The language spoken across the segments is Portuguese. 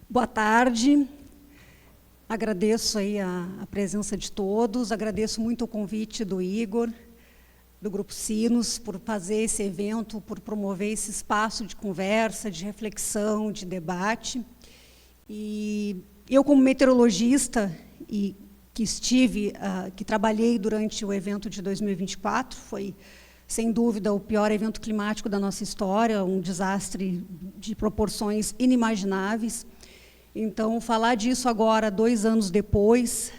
Boa tarde. Agradeço aí a presença de todos, agradeço muito o convite do Igor, do Grupo Sinos, por fazer esse evento, por promover esse espaço de conversa, de reflexão, de debate. E eu, como meteorologista, e que trabalhei durante o evento de 2024, foi, sem dúvida, o pior evento climático da nossa história, um desastre de proporções inimagináveis. Então, falar disso agora, 2 anos depois,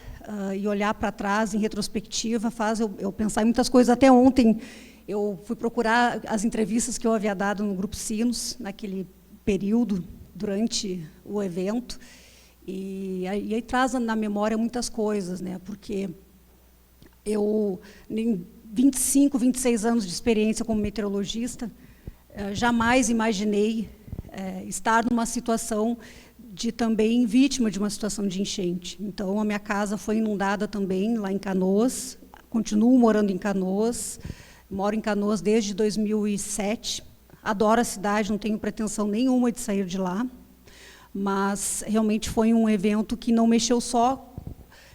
e olhar para trás, em retrospectiva, faz eu pensar em muitas coisas. Até ontem, eu fui procurar as entrevistas que eu havia dado no Grupo Sinos, naquele período, durante o evento, e aí traz na memória muitas coisas, né? Porque eu, em 25, 26 anos de experiência como meteorologista, jamais imaginei estar numa situação de também vítima de uma situação de enchente. Então, a minha casa foi inundada também, lá em Canoas, continuo morando em Canoas, moro em Canoas desde 2007, adoro a cidade, não tenho pretensão nenhuma de sair de lá, mas realmente foi um evento que não mexeu só,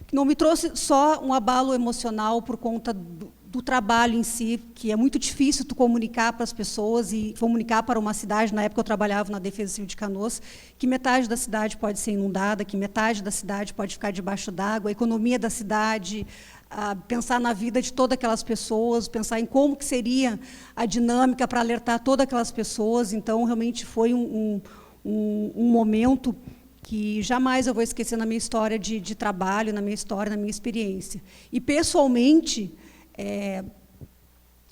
que não me trouxe só um abalo emocional por conta do trabalho em si, que é muito difícil tu comunicar para as pessoas e comunicar para uma cidade. Na época eu trabalhava na Defesa Civil de Canoas, que metade da cidade pode ser inundada, que metade da cidade pode ficar debaixo d'água, a economia da cidade, pensar na vida de todas aquelas pessoas, pensar em como que seria a dinâmica para alertar todas aquelas pessoas. Então, realmente foi um momento que jamais eu vou esquecer na minha história de trabalho, na minha história, na minha experiência. E, pessoalmente,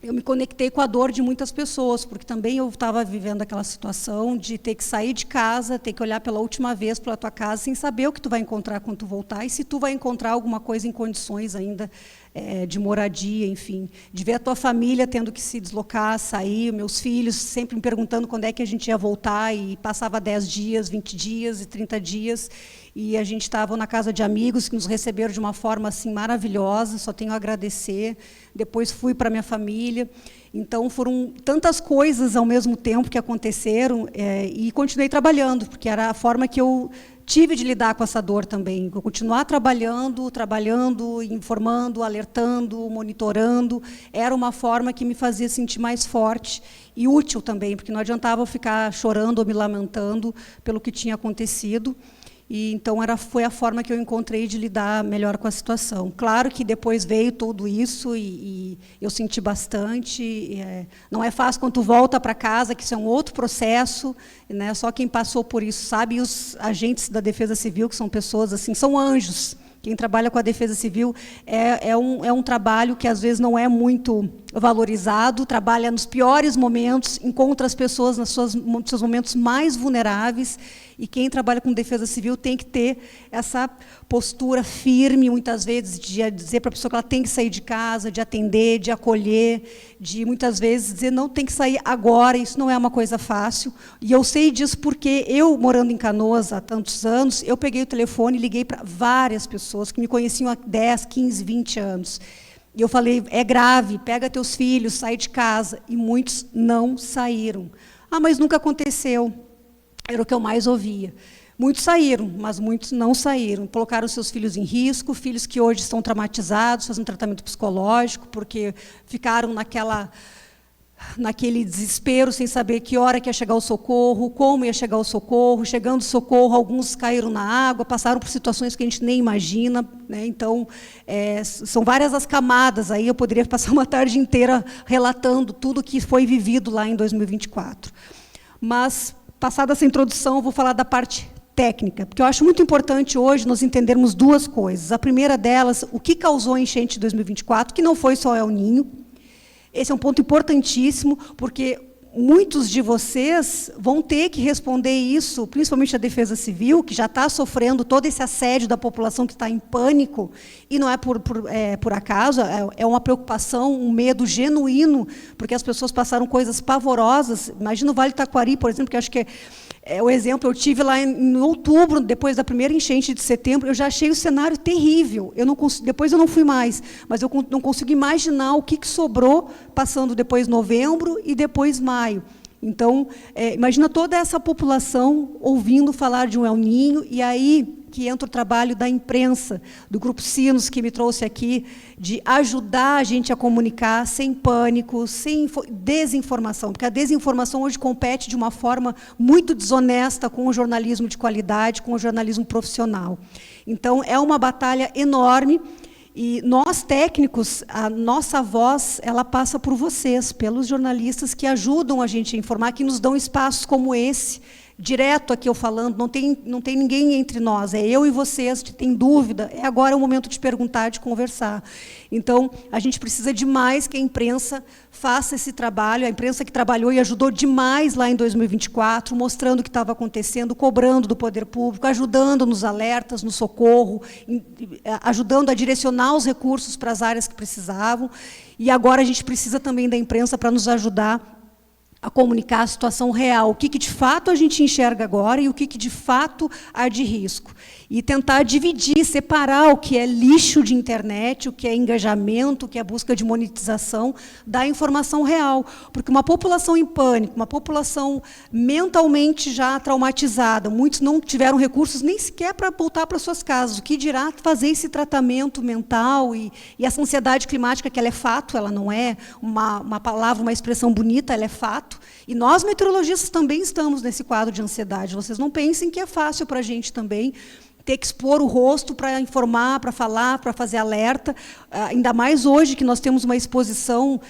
eu me conectei com a dor de muitas pessoas, porque também eu estava vivendo aquela situação de ter que sair de casa, ter que olhar pela última vez para a tua casa, sem saber o que tu vai encontrar quando tu voltar, e se tu vai encontrar alguma coisa em condições ainda de moradia, enfim. De ver a tua família tendo que se deslocar, sair, meus filhos sempre me perguntando quando é que a gente ia voltar, e passava 10 dias, 20 dias e 30 dias, e a gente estava na casa de amigos que nos receberam de uma forma assim maravilhosa, só tenho a agradecer. Depois fui para a minha família. Então, foram tantas coisas ao mesmo tempo que aconteceram, e continuei trabalhando, porque era a forma que eu tive de lidar com essa dor também. Continuar trabalhando, informando, alertando, monitorando, era uma forma que me fazia sentir mais forte e útil também, porque não adiantava eu ficar chorando ou me lamentando pelo que tinha acontecido. E, então, foi a forma que eu encontrei de lidar melhor com a situação. Claro que depois veio tudo isso e eu senti bastante. Não é fácil quando tu volta para casa, que isso é um outro processo, né? Só quem passou por isso sabe, e os agentes da Defesa Civil, que são pessoas assim, são anjos. Quem trabalha com a Defesa Civil é um trabalho que, às vezes, não é muito valorizado, trabalha nos piores momentos, encontra as pessoas nos seus momentos mais vulneráveis, e quem trabalha com Defesa Civil tem que ter essa postura firme, muitas vezes, de dizer para a pessoa que ela tem que sair de casa, de atender, de acolher, de, muitas vezes, dizer não tem que sair agora, isso não é uma coisa fácil. E eu sei disso porque eu, morando em Canoas há tantos anos, eu peguei o telefone e liguei para várias pessoas que me conheciam há 10, 15, 20 anos. E eu falei, é grave, pega teus filhos, sai de casa. E muitos não saíram. Ah, mas nunca aconteceu. Era o que eu mais ouvia. Muitos saíram, mas muitos não saíram. Colocaram seus filhos em risco, filhos que hoje estão traumatizados, fazem um tratamento psicológico, porque ficaram naquele desespero, sem saber que hora que ia chegar o socorro, como ia chegar o socorro. Chegando o socorro, alguns caíram na água, passaram por situações que a gente nem imagina, né? Então, são várias as camadas. Aí eu poderia passar uma tarde inteira relatando tudo que foi vivido lá em 2024. Mas, passada essa introdução, eu vou falar da parte técnica, porque eu acho muito importante hoje nós entendermos 2 coisas. A primeira delas, o que causou a enchente de 2024, que não foi só El Niño. Esse é um ponto importantíssimo, porque muitos de vocês vão ter que responder isso, principalmente a Defesa Civil, que já está sofrendo todo esse assédio da população que está em pânico, e não é por acaso, é uma preocupação, um medo genuíno, porque as pessoas passaram coisas pavorosas. Imagina o Vale do Taquari, por exemplo, que acho que o exemplo, eu tive lá em outubro, depois da primeira enchente de setembro, eu já achei o cenário terrível. Depois eu não fui mais, mas eu não consigo imaginar o que sobrou passando depois novembro e depois maio. Então, imagina toda essa população ouvindo falar de um El Niño, e aí que entra o trabalho da imprensa, do Grupo Sinos, que me trouxe aqui, de ajudar a gente a comunicar sem pânico, sem desinformação, porque a desinformação hoje compete de uma forma muito desonesta com o jornalismo de qualidade, com o jornalismo profissional. Então, é uma batalha enorme, e nós, técnicos, a nossa voz, ela passa por vocês, pelos jornalistas que ajudam a gente a informar, que nos dão espaços como esse, direto aqui eu falando, não tem ninguém entre nós, é eu e vocês, que tem dúvida, agora é o momento de perguntar, de conversar. Então, a gente precisa demais que a imprensa faça esse trabalho, a imprensa que trabalhou e ajudou demais lá em 2024, mostrando o que estava acontecendo, cobrando do poder público, ajudando nos alertas, no socorro, ajudando a direcionar os recursos para as áreas que precisavam, e agora a gente precisa também da imprensa para nos ajudar a comunicar a situação real, o que de fato a gente enxerga agora e o que de fato há de risco. E tentar dividir, separar o que é lixo de internet, o que é engajamento, o que é busca de monetização, da informação real. Porque uma população em pânico, uma população mentalmente já traumatizada, muitos não tiveram recursos nem sequer para voltar para suas casas, o que dirá fazer esse tratamento mental e essa ansiedade climática, que ela é fato, ela não é uma palavra, uma expressão bonita, ela é fato. E nós, meteorologistas, também estamos nesse quadro de ansiedade. Vocês não pensem que é fácil para a gente também ter que expor o rosto para informar, para falar, para fazer alerta. Ainda mais hoje, que nós temos uma exposição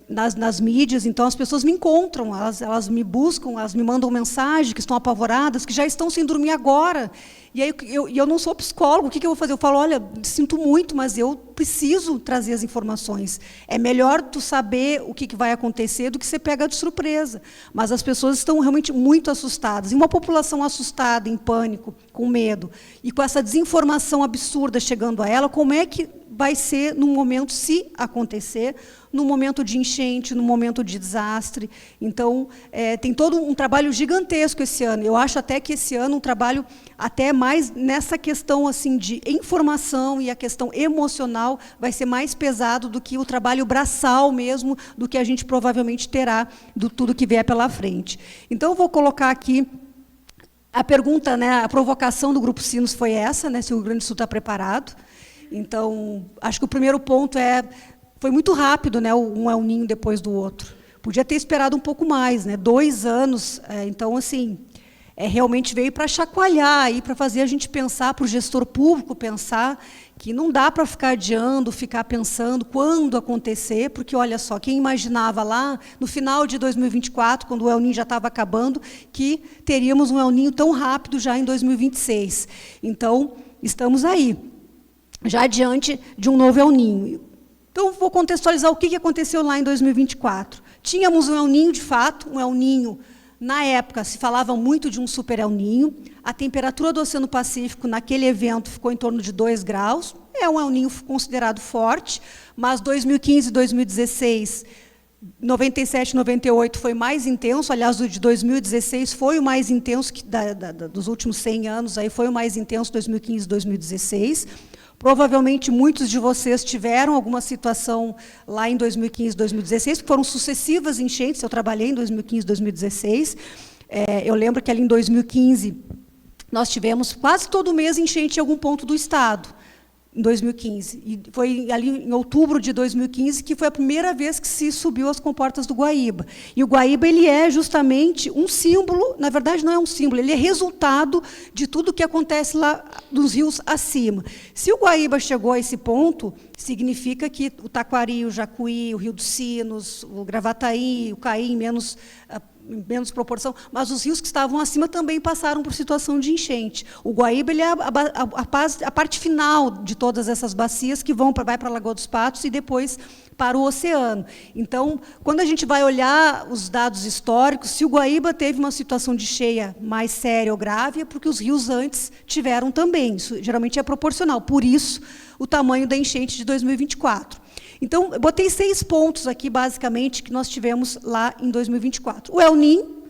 nas mídias, então as pessoas me encontram, elas me buscam, elas me mandam mensagem, que estão apavoradas, que já estão sem dormir agora. E aí eu não sou psicólogo, o que eu vou fazer? Eu falo, olha, sinto muito, mas eu preciso trazer as informações. É melhor tu saber o que vai acontecer do que você pega de surpresa. Mas as pessoas estão realmente muito assustadas. E uma população assustada, em pânico, com medo, e com essa desinformação absurda chegando a ela, como é que vai ser no momento, se acontecer, no momento de enchente, no momento de desastre? Então, tem todo um trabalho gigantesco esse ano. Eu acho até que esse ano um trabalho até mais nessa questão assim de informação, e a questão emocional vai ser mais pesado do que o trabalho braçal mesmo, do que a gente provavelmente terá do tudo que vier pela frente. Então, eu vou colocar aqui a pergunta, né, a provocação do Grupo Sinos foi essa, né, se o Rio Grande do Sul está preparado. Então, acho que o primeiro ponto foi muito rápido, né, um El Niño depois do outro. Podia ter esperado um pouco mais, né, 2 anos. Então, assim, realmente veio para chacoalhar, para fazer a gente pensar, para o gestor público pensar, que não dá para ficar adiando, ficar pensando quando acontecer, porque, olha só, quem imaginava lá, no final de 2024, quando o El Niño já estava acabando, que teríamos um El Niño tão rápido já em 2026. Então, estamos aí, já diante de um novo El Niño. Então, vou contextualizar o que aconteceu lá em 2024. Tínhamos um El Niño, de fato, um El Niño. Na época, se falava muito de um super El Niño. A temperatura do Oceano Pacífico, naquele evento, ficou em torno de 2 graus. É um El Niño considerado forte, mas 2015 e 2016, 97 e 98 foi mais intenso. Aliás, o de 2016 foi o mais intenso dos últimos 100 anos, aí foi o mais intenso 2015 e 2016. Provavelmente, muitos de vocês tiveram alguma situação lá em 2015, 2016, porque foram sucessivas enchentes. Eu trabalhei em 2015, 2016. Eu lembro que ali em 2015, nós tivemos quase todo mês enchente em algum ponto do estado, em 2015. E foi ali em outubro de 2015 que foi a primeira vez que se subiu as comportas do Guaíba. E o Guaíba, ele é justamente um símbolo, na verdade não é um símbolo, ele é resultado de tudo que acontece lá dos rios acima. Se o Guaíba chegou a esse ponto, significa que o Taquari, o Jacuí, o Rio dos Sinos, o Gravataí, o Caí, menos proporção, mas os rios que estavam acima também passaram por situação de enchente. O Guaíba, ele é a parte final de todas essas bacias que vai para a Lagoa dos Patos e depois para o oceano. Então, quando a gente vai olhar os dados históricos, se o Guaíba teve uma situação de cheia mais séria ou grave, é porque os rios antes tiveram também. Isso geralmente é proporcional. Por isso, o tamanho da enchente de 2024. Então, eu botei 6 pontos aqui, basicamente, que nós tivemos lá em 2024. O El Niño,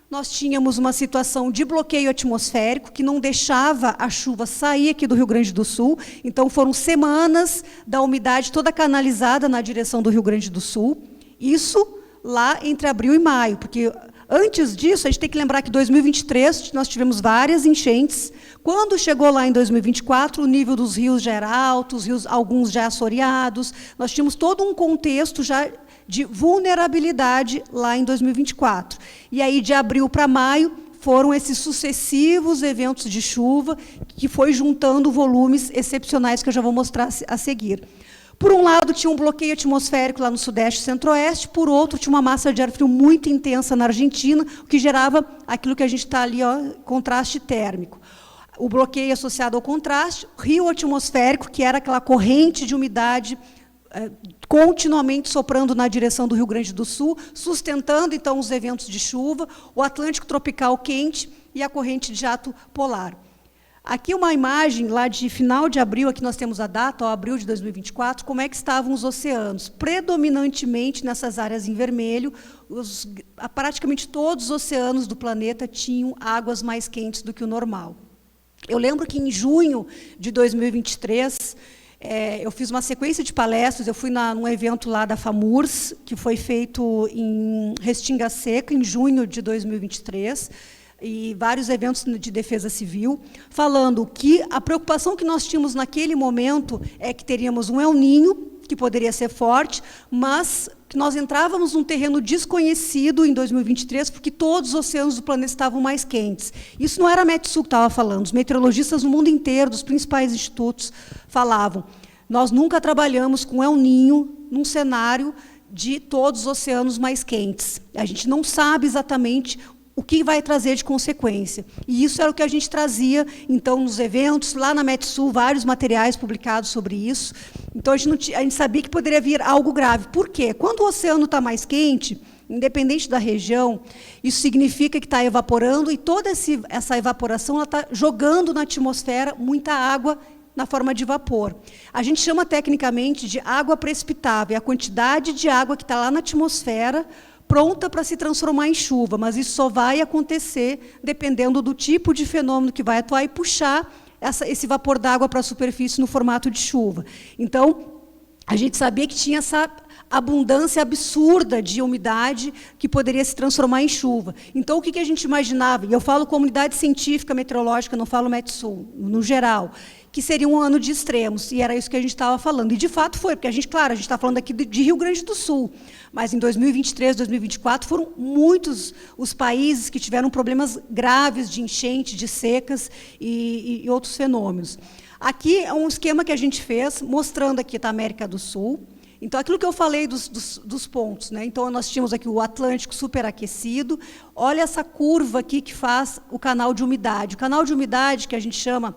nós tínhamos uma situação de bloqueio atmosférico, que não deixava a chuva sair aqui do Rio Grande do Sul. Então, foram semanas da umidade toda canalizada na direção do Rio Grande do Sul. Isso lá entre abril e maio, porque antes disso, a gente tem que lembrar que em 2023 nós tivemos várias enchentes. Quando chegou lá em 2024, o nível dos rios já era alto, os rios, alguns já assoreados, nós tínhamos todo um contexto já de vulnerabilidade lá em 2024. E aí, de abril para maio, foram esses sucessivos eventos de chuva que foi juntando volumes excepcionais que eu já vou mostrar a seguir. Por um lado, tinha um bloqueio atmosférico lá no Sudeste e Centro-Oeste, por outro, tinha uma massa de ar frio muito intensa na Argentina, o que gerava aquilo que a gente está ali, ó, contraste térmico. O bloqueio associado ao contraste, rio atmosférico, que era aquela corrente de umidade continuamente soprando na direção do Rio Grande do Sul, sustentando, então, os eventos de chuva, o Atlântico tropical quente e a corrente de jato polar. Aqui uma imagem lá de final de abril, aqui nós temos a data, ó, abril de 2024, como é que estavam os oceanos. Predominantemente nessas áreas em vermelho, praticamente todos os oceanos do planeta tinham águas mais quentes do que o normal. Eu lembro que em junho de 2023, eu fiz uma sequência de palestras, eu fui num evento lá da FAMURS, que foi feito em Restinga Seca, em junho de 2023, e vários eventos de defesa civil, falando que a preocupação que nós tínhamos naquele momento é que teríamos um El Niño, que poderia ser forte, mas que nós entrávamos num terreno desconhecido em 2023, porque todos os oceanos do planeta estavam mais quentes. Isso não era a Metsul que estava falando, os meteorologistas no mundo inteiro, dos principais institutos, falavam. Nós nunca trabalhamos com El Niño num cenário de todos os oceanos mais quentes. A gente não sabe exatamente o que vai trazer de consequência. E isso era o que a gente trazia, então, nos eventos, lá na Metsul, vários materiais publicados sobre isso. Então, a gente sabia que poderia vir algo grave. Por quê? Quando o oceano está mais quente, independente da região, isso significa que está evaporando, e toda essa evaporação está jogando na atmosfera muita água na forma de vapor. A gente chama, tecnicamente, de água precipitável, é a quantidade de água que está lá na atmosfera, pronta para se transformar em chuva, mas isso só vai acontecer dependendo do tipo de fenômeno que vai atuar e puxar esse vapor d'água para a superfície no formato de chuva. Então, a gente sabia que tinha essa abundância absurda de umidade que poderia se transformar em chuva. Então, o que a gente imaginava? E eu falo comunidade científica meteorológica, não falo Metsul, no geral, que seria um ano de extremos, e era isso que a gente estava falando. E, de fato, foi, porque a gente, claro, a gente está falando aqui de Rio Grande do Sul, mas em 2023, 2024, foram muitos os países que tiveram problemas graves de enchente, de secas e outros fenômenos. Aqui é um esquema que a gente fez, mostrando aqui a América do Sul. Então, aquilo que eu falei dos pontos, né? Então, nós tínhamos aqui o Atlântico superaquecido. Olha essa curva aqui que faz o canal de umidade. O canal de umidade, que a gente chama,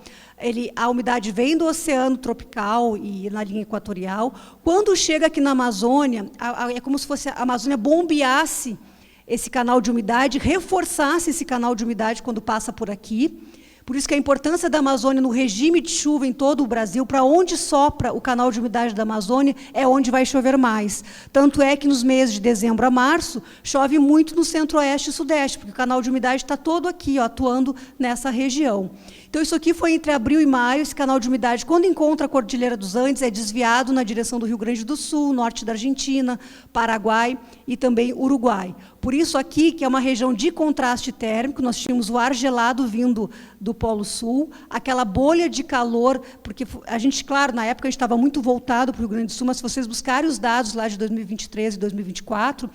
a umidade vem do oceano tropical e na linha equatorial. Quando chega aqui na Amazônia, é como se fosse a Amazônia bombeasse esse canal de umidade, reforçasse esse canal de umidade quando passa por aqui. Por isso que a importância da Amazônia no regime de chuva em todo o Brasil, para onde sopra o canal de umidade da Amazônia, é onde vai chover mais. Tanto é que nos meses de dezembro a março, chove muito no centro-oeste e sudeste, porque o canal de umidade está todo aqui, ó, atuando nessa região. Então, isso aqui foi entre abril e maio, esse canal de umidade, quando encontra a Cordilheira dos Andes, é desviado na direção do Rio Grande do Sul, norte da Argentina, Paraguai e também Uruguai. Por isso, aqui, que é uma região de contraste térmico, nós tínhamos o ar gelado vindo do Polo Sul, aquela bolha de calor, porque a gente, claro, na época a gente estava muito voltado para o Rio Grande do Sul, mas se vocês buscarem os dados lá de 2023 e 2024,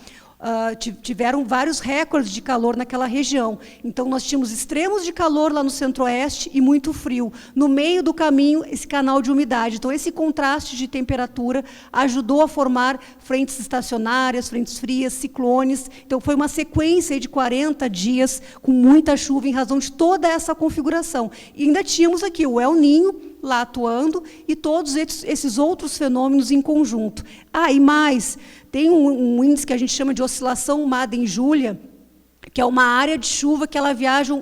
tiveram vários recordes de calor naquela região. Então, nós tínhamos extremos de calor lá no centro-oeste e muito frio. No meio do caminho, esse canal de umidade. Então, esse contraste de temperatura ajudou a formar frentes estacionárias, frentes frias, ciclones. Então, foi uma sequência de 40 dias com muita chuva em razão de toda essa configuração. E ainda tínhamos aqui o El Niño lá atuando e todos esses outros fenômenos em conjunto. E mais, tem um índice que a gente chama de oscilação Madden-Julia, que é uma área de chuva que ela viaja,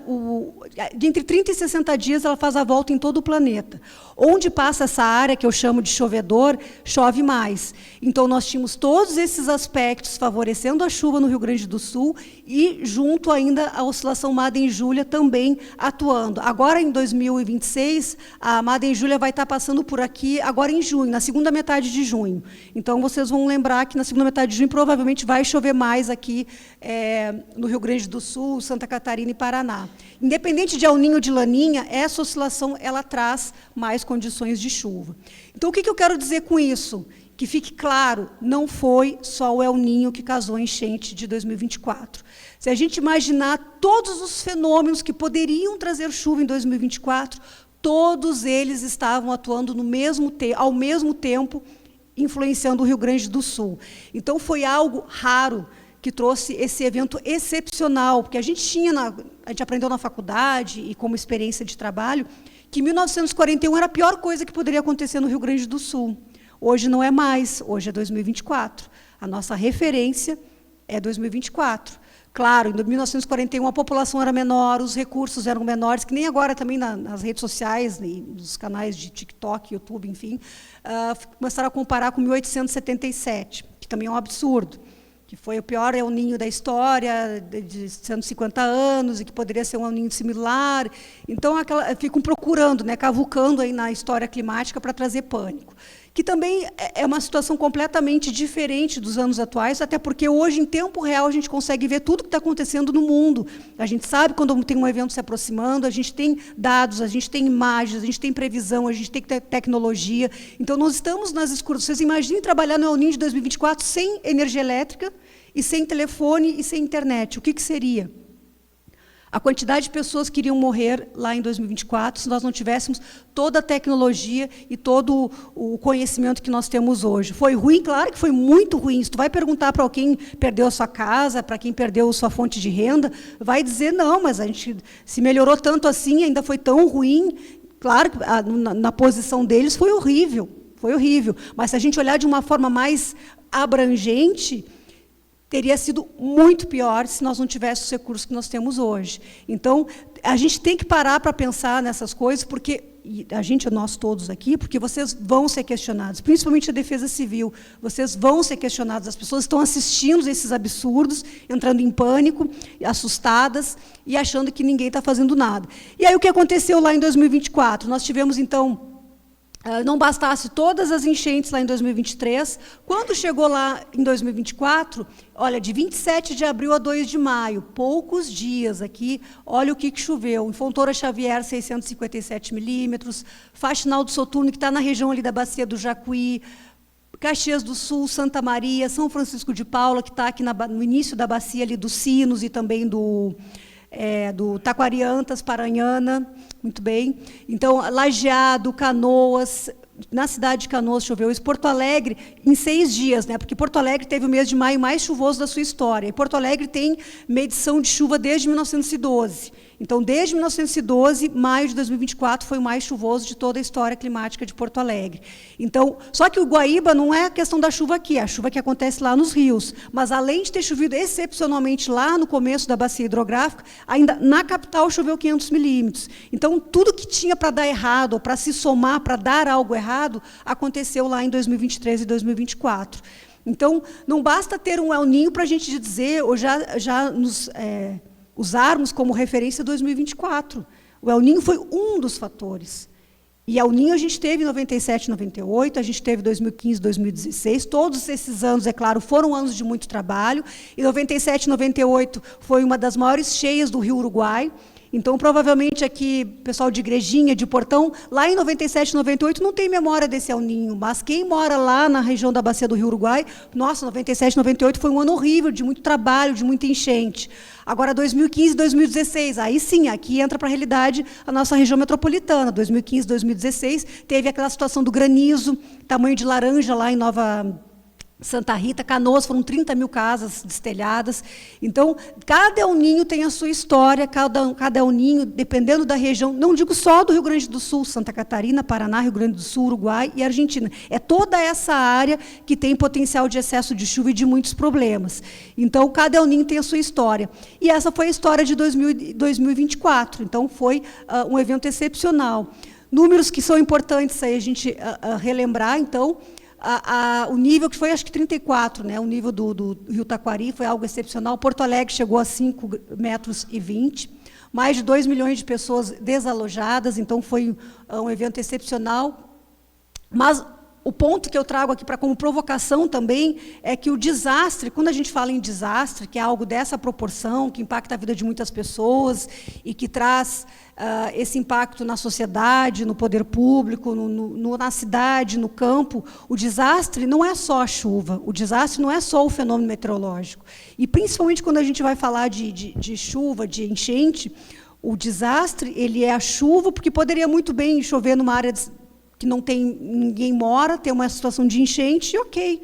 de entre 30 e 60 dias, ela faz a volta em todo o planeta. Onde passa essa área, que eu chamo de chovedor, chove mais. Então, nós tínhamos todos esses aspectos favorecendo a chuva no Rio Grande do Sul e, junto ainda, a oscilação Madden-Júlia também atuando. Agora, em 2026, a Madden-Júlia vai estar passando por aqui, agora em junho, na segunda metade de junho. Então, vocês vão lembrar que na segunda metade de junho provavelmente vai chover mais aqui no Rio Grande do Sul, Santa Catarina e Paraná. Independente de El Niño ou de Laninha, essa oscilação ela traz mais condições de chuva. Então, o que eu quero dizer com isso? Que fique claro, não foi só o El Niño que causou a enchente de 2024. Se a gente imaginar todos os fenômenos que poderiam trazer chuva em 2024, todos eles estavam atuando ao mesmo tempo, influenciando o Rio Grande do Sul. Então, foi algo raro que trouxe esse evento excepcional, porque a gente aprendeu na faculdade e como experiência de trabalho, que 1941 era a pior coisa que poderia acontecer no Rio Grande do Sul. Hoje não é mais, hoje é 2024. A nossa referência é 2024. Claro, em 1941 a população era menor, os recursos eram menores, que nem agora também nas redes sociais, nos canais de TikTok, YouTube, enfim, começaram a comparar com 1877, que também é um absurdo, que foi o pior El Niño da história, de 150 anos, e que poderia ser um El Niño similar. Então, ficam procurando, cavucando aí na história climática para trazer pânico. Que também é uma situação completamente diferente dos anos atuais, até porque hoje, em tempo real, a gente consegue ver tudo que está acontecendo no mundo. A gente sabe quando tem um evento se aproximando, a gente tem dados, a gente tem imagens, a gente tem previsão, a gente tem tecnologia. Então, nós estamos nas escuras. Vocês imaginem trabalhar no El Niño de 2024 sem energia elétrica, e sem telefone e sem internet. O que seria? A quantidade de pessoas que iriam morrer lá em 2024 se nós não tivéssemos toda a tecnologia e todo o conhecimento que nós temos hoje. Foi ruim? Claro que foi muito ruim. Se tu vai perguntar para quem perdeu a sua casa, para quem perdeu a sua fonte de renda, vai dizer, não, mas a gente se melhorou tanto assim, ainda foi tão ruim. Claro que na posição deles foi horrível, Mas se a gente olhar de uma forma mais abrangente, teria sido muito pior se nós não tivéssemos os recursos que nós temos hoje. Então, a gente tem que parar para pensar nessas coisas, porque nós todos aqui, porque vocês vão ser questionados, principalmente a Defesa Civil, vocês vão ser questionados, as pessoas estão assistindo esses absurdos, entrando em pânico, assustadas, e achando que ninguém está fazendo nada. E aí, o que aconteceu lá em 2024? Nós tivemos, então, não bastasse todas as enchentes lá em 2023, quando chegou lá em 2024, olha, de 27 de abril a 2 de maio, poucos dias aqui, olha o que choveu. Em Fontoura Xavier, 657 milímetros, Faxinal do Soturno, que está na região ali da Bacia do Jacuí, Caxias do Sul, Santa Maria, São Francisco de Paula, que está aqui no início da bacia ali dos Sinos e também do Taquariantas, Paranhana, muito bem. Então, Lajeado, Canoas, na cidade de Canoas choveu isso, Porto Alegre, em 6 dias, porque Porto Alegre teve o mês de maio mais chuvoso da sua história, e Porto Alegre tem medição de chuva desde 1912. Então, desde 1912, maio de 2024 foi o mais chuvoso de toda a história climática de Porto Alegre. Então, só que o Guaíba não é a questão da chuva aqui, é a chuva que acontece lá nos rios. Mas, além de ter chovido excepcionalmente lá no começo da bacia hidrográfica, ainda na capital choveu 500 milímetros. Então, tudo que tinha para dar errado, ou para se somar, para dar algo errado, aconteceu lá em 2023 e 2024. Então, não basta ter um El Niño para a gente dizer, ou já nos usarmos como referência 2024. O El Niño foi um dos fatores. E El Niño a gente teve em 97, 98, a gente teve 2015, 2016. Todos esses anos, é claro, foram anos de muito trabalho. Em 97, 98 foi uma das maiores cheias do Rio Uruguai. Então, provavelmente, aqui, pessoal de Igrejinha, de Portão, lá em 97, 98, não tem memória desse El Niño, mas quem mora lá na região da Bacia do Rio Uruguai, nossa, 97, 98 foi um ano horrível, de muito trabalho, de muita enchente. Agora, 2015, 2016, aí sim, aqui entra para a realidade a nossa região metropolitana. 2015, 2016, teve aquela situação do granizo, tamanho de laranja lá em Santa Rita, Canoas, foram 30 mil casas destelhadas. Então, cada El Niño tem a sua história, cada El Niño, dependendo da região, não digo só do Rio Grande do Sul, Santa Catarina, Paraná, Rio Grande do Sul, Uruguai e Argentina. É toda essa área que tem potencial de excesso de chuva e de muitos problemas. Então, cada El Niño tem a sua história. E essa foi a história de 2024. Então, foi um evento excepcional. Números que são importantes aí a gente relembrar, então, o nível que foi, acho que 34, né? O nível do Rio Taquari foi algo excepcional. Porto Alegre chegou a 5,20 metros, mais de 2 milhões de pessoas desalojadas, então foi um evento excepcional. Mas o ponto que eu trago aqui como provocação também é que o desastre, quando a gente fala em desastre, que é algo dessa proporção, que impacta a vida de muitas pessoas e que traz esse impacto na sociedade, no poder público, na cidade, no campo, o desastre não é só a chuva, o desastre não é só o fenômeno meteorológico. E, principalmente, quando a gente vai falar de chuva, de enchente, o desastre ele é a chuva, porque poderia muito bem chover numa área que não tem ninguém mora, ter uma situação de enchente, ok.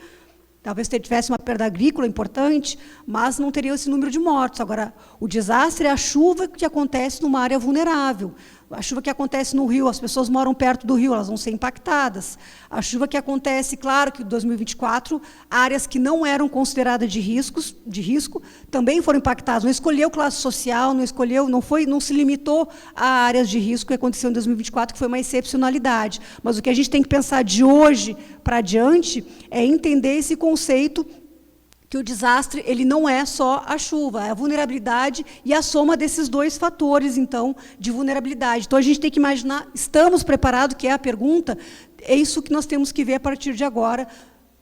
Talvez tivesse uma perda agrícola importante, mas não teria esse número de mortos. Agora, o desastre é a chuva que acontece numa área vulnerável. A chuva que acontece no rio, as pessoas moram perto do rio, elas vão ser impactadas. A chuva que acontece, claro que em 2024, áreas que não eram consideradas de risco, também foram impactadas. Não escolheu classe social, não se limitou a áreas de risco que aconteceu em 2024, que foi uma excepcionalidade. Mas o que a gente tem que pensar de hoje para adiante é entender esse conceito que o desastre ele não é só a chuva, é a vulnerabilidade e a soma desses dois fatores, então, de vulnerabilidade. Então, a gente tem que imaginar, estamos preparados, que é a pergunta, é isso que nós temos que ver a partir de agora,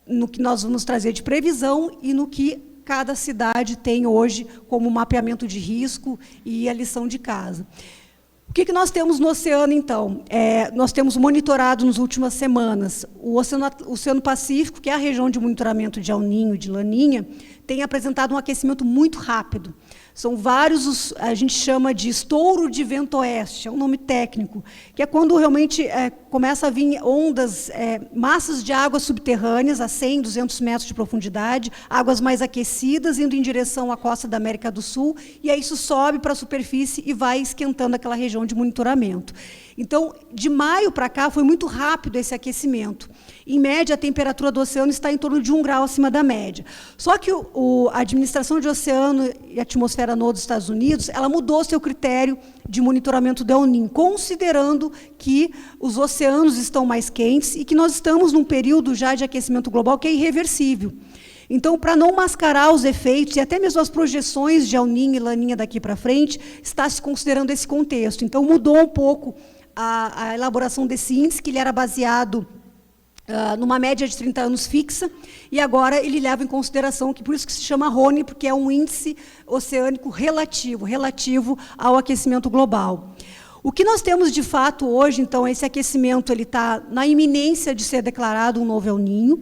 no que nós vamos trazer de previsão e no que cada cidade tem hoje como mapeamento de risco e a lição de casa. O que nós temos no oceano, então? Nós temos monitorado nas últimas semanas o Oceano Pacífico, que é a região de monitoramento de El Niño e de Laninha, tem apresentado um aquecimento muito rápido. São vários, a gente chama de estouro de vento oeste, é um nome técnico, que é quando realmente começa a vir ondas, massas de águas subterrâneas a 100, 200 metros de profundidade, águas mais aquecidas, indo em direção à costa da América do Sul, e aí isso sobe para a superfície e vai esquentando aquela região de monitoramento. Então, de maio para cá, foi muito rápido esse aquecimento. Em média, a temperatura do oceano está em torno de 1 grau acima da média. Só que a Administração de Oceano e Atmosfera NOAA dos Estados Unidos, ela mudou seu critério de monitoramento do El Niño, considerando que os oceanos estão mais quentes e que nós estamos num período já de aquecimento global que é irreversível. Então, para não mascarar os efeitos, e até mesmo as projeções de El Niño e Laninha daqui para frente, está se considerando esse contexto. Então, mudou um pouco a elaboração desse índice, que ele era baseado numa média de 30 anos fixa, e agora ele leva em consideração, que por isso que se chama RONE, porque é um índice oceânico relativo ao aquecimento global. O que nós temos de fato hoje, então, esse aquecimento está na iminência de ser declarado um novo El Niño.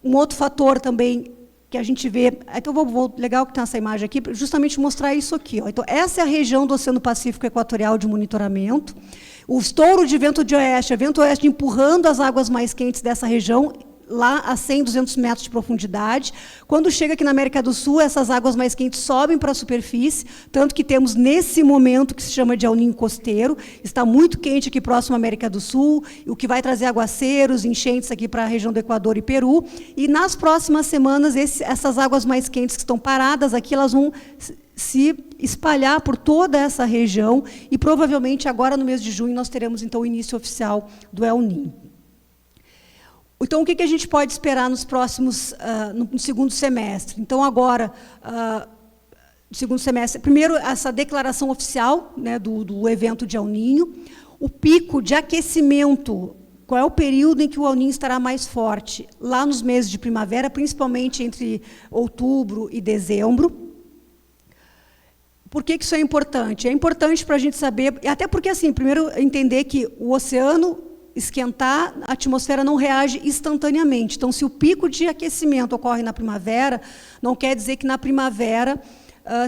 Um outro fator também que a gente vê, então legal que tem essa imagem aqui, justamente mostrar isso aqui. Então, essa é a região do Oceano Pacífico Equatorial de monitoramento. O estouro de vento oeste empurrando as águas mais quentes dessa região, lá a 100, 200 metros de profundidade. Quando chega aqui na América do Sul, essas águas mais quentes sobem para a superfície, tanto que temos nesse momento que se chama de El Niño costeiro, está muito quente aqui próximo à América do Sul, o que vai trazer aguaceiros, enchentes aqui para a região do Equador e Peru, e nas próximas semanas essas águas mais quentes que estão paradas aqui, elas vão se espalhar por toda essa região, e provavelmente agora no mês de junho nós teremos então o início oficial do El Niño. Então, o que a gente pode esperar nos próximos, no segundo semestre? Então, agora, no segundo semestre, primeiro, essa declaração oficial, né, do evento de El Niño, o pico de aquecimento, qual é o período em que o El Niño estará mais forte? Lá nos meses de primavera, principalmente entre outubro e dezembro. Por que isso é importante? É importante para a gente saber, até porque, assim, primeiro, entender que o oceano esquentar, a atmosfera não reage instantaneamente. Então, se o pico de aquecimento ocorre na primavera, não quer dizer que na primavera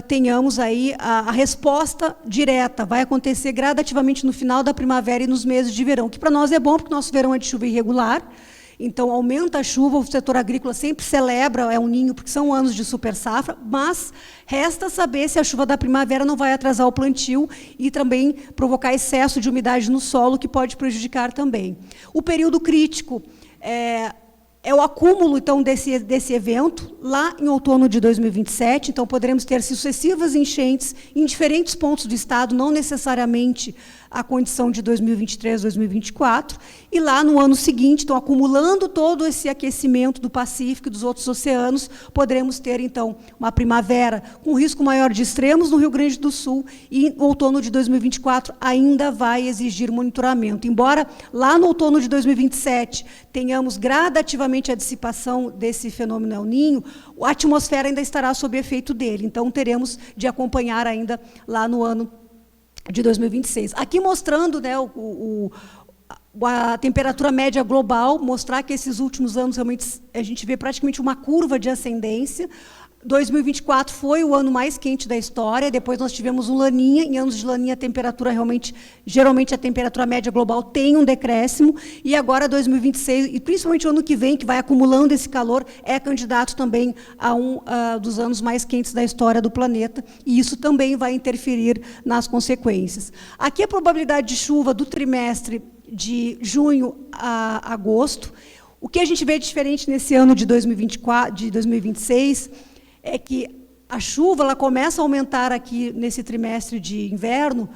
tenhamos aí a resposta direta. Vai acontecer gradativamente no final da primavera e nos meses de verão, que para nós é bom, porque nosso verão é de chuva irregular, Então, aumenta a chuva, o setor agrícola sempre celebra, é um ninho, porque são anos de super safra, mas resta saber se a chuva da primavera não vai atrasar o plantio e também provocar excesso de umidade no solo, que pode prejudicar também. O período crítico é o acúmulo, então, desse evento, lá em outono de 2027, então poderemos ter sucessivas enchentes em diferentes pontos do estado, não necessariamente a condição de 2023, 2024, e lá no ano seguinte, então, acumulando todo esse aquecimento do Pacífico e dos outros oceanos, poderemos ter, então, uma primavera com risco maior de extremos no Rio Grande do Sul, e no outono de 2024 ainda vai exigir monitoramento. Embora lá no outono de 2027 tenhamos gradativamente a dissipação desse fenômeno El Niño, a atmosfera ainda estará sob efeito dele, então teremos de acompanhar ainda lá no ano de 2026. Aqui mostrando, né, a temperatura média global, mostrar que esses últimos anos realmente a gente vê praticamente uma curva de ascendência. 2024 foi o ano mais quente da história, depois nós tivemos um laninha, em anos de laninha a temperatura geralmente a temperatura média global tem um decréscimo, e agora 2026, e principalmente o ano que vem, que vai acumulando esse calor, é candidato também a um dos anos mais quentes da história do planeta, e isso também vai interferir nas consequências. Aqui a probabilidade de chuva do trimestre de junho a agosto. O que a gente vê diferente nesse ano de 2024, de 2026, é que a chuva ela começa a aumentar aqui nesse trimestre de inverno,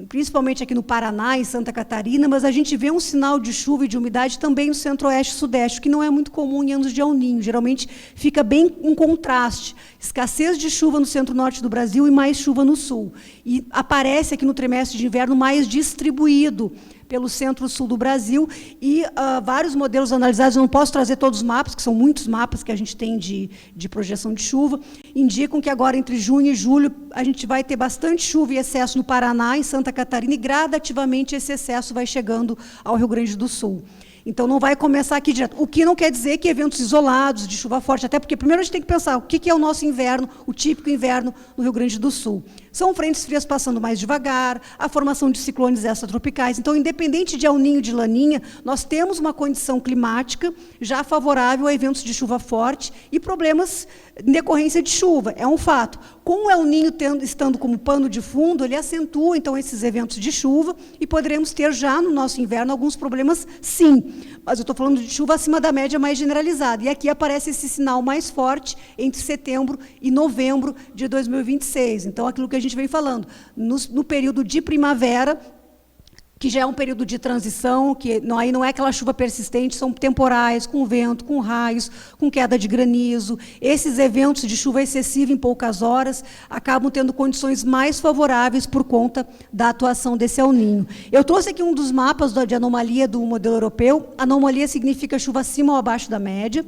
principalmente aqui no Paraná, em Santa Catarina, mas a gente vê um sinal de chuva e de umidade também no centro-oeste e sudeste, que não é muito comum em anos de El Niño. Geralmente fica bem em contraste. Escassez de chuva no centro-norte do Brasil e mais chuva no sul. E aparece aqui no trimestre de inverno mais distribuído pelo centro-sul do Brasil, e vários modelos analisados, eu não posso trazer todos os mapas, que são muitos mapas que a gente tem de projeção de chuva, indicam que agora, entre junho e julho, a gente vai ter bastante chuva e excesso no Paraná, em Santa Catarina, e gradativamente esse excesso vai chegando ao Rio Grande do Sul. Então, não vai começar aqui direto. O que não quer dizer que eventos isolados, de chuva forte, até porque primeiro a gente tem que pensar o que é o nosso inverno, o típico inverno no Rio Grande do Sul. São frentes frias passando mais devagar, a formação de ciclones extratropicais. Então, independente de El Niño e de Laninha, nós temos uma condição climática já favorável a eventos de chuva forte e problemas em decorrência de chuva. É um fato. Com o El Niño estando como pano de fundo, ele acentua, então, esses eventos de chuva e poderemos ter já no nosso inverno alguns problemas, sim. Mas eu estou falando de chuva acima da média mais generalizada. E aqui aparece esse sinal mais forte entre setembro e novembro de 2026. Então, aquilo que a gente vem falando, no período de primavera, que já é um período de transição, que aí não é aquela chuva persistente, são temporais, com vento, com raios, com queda de granizo. Esses eventos de chuva excessiva em poucas horas acabam tendo condições mais favoráveis por conta da atuação desse El Niño. Eu trouxe aqui um dos mapas de anomalia do modelo europeu. Anomalia significa chuva acima ou abaixo da média.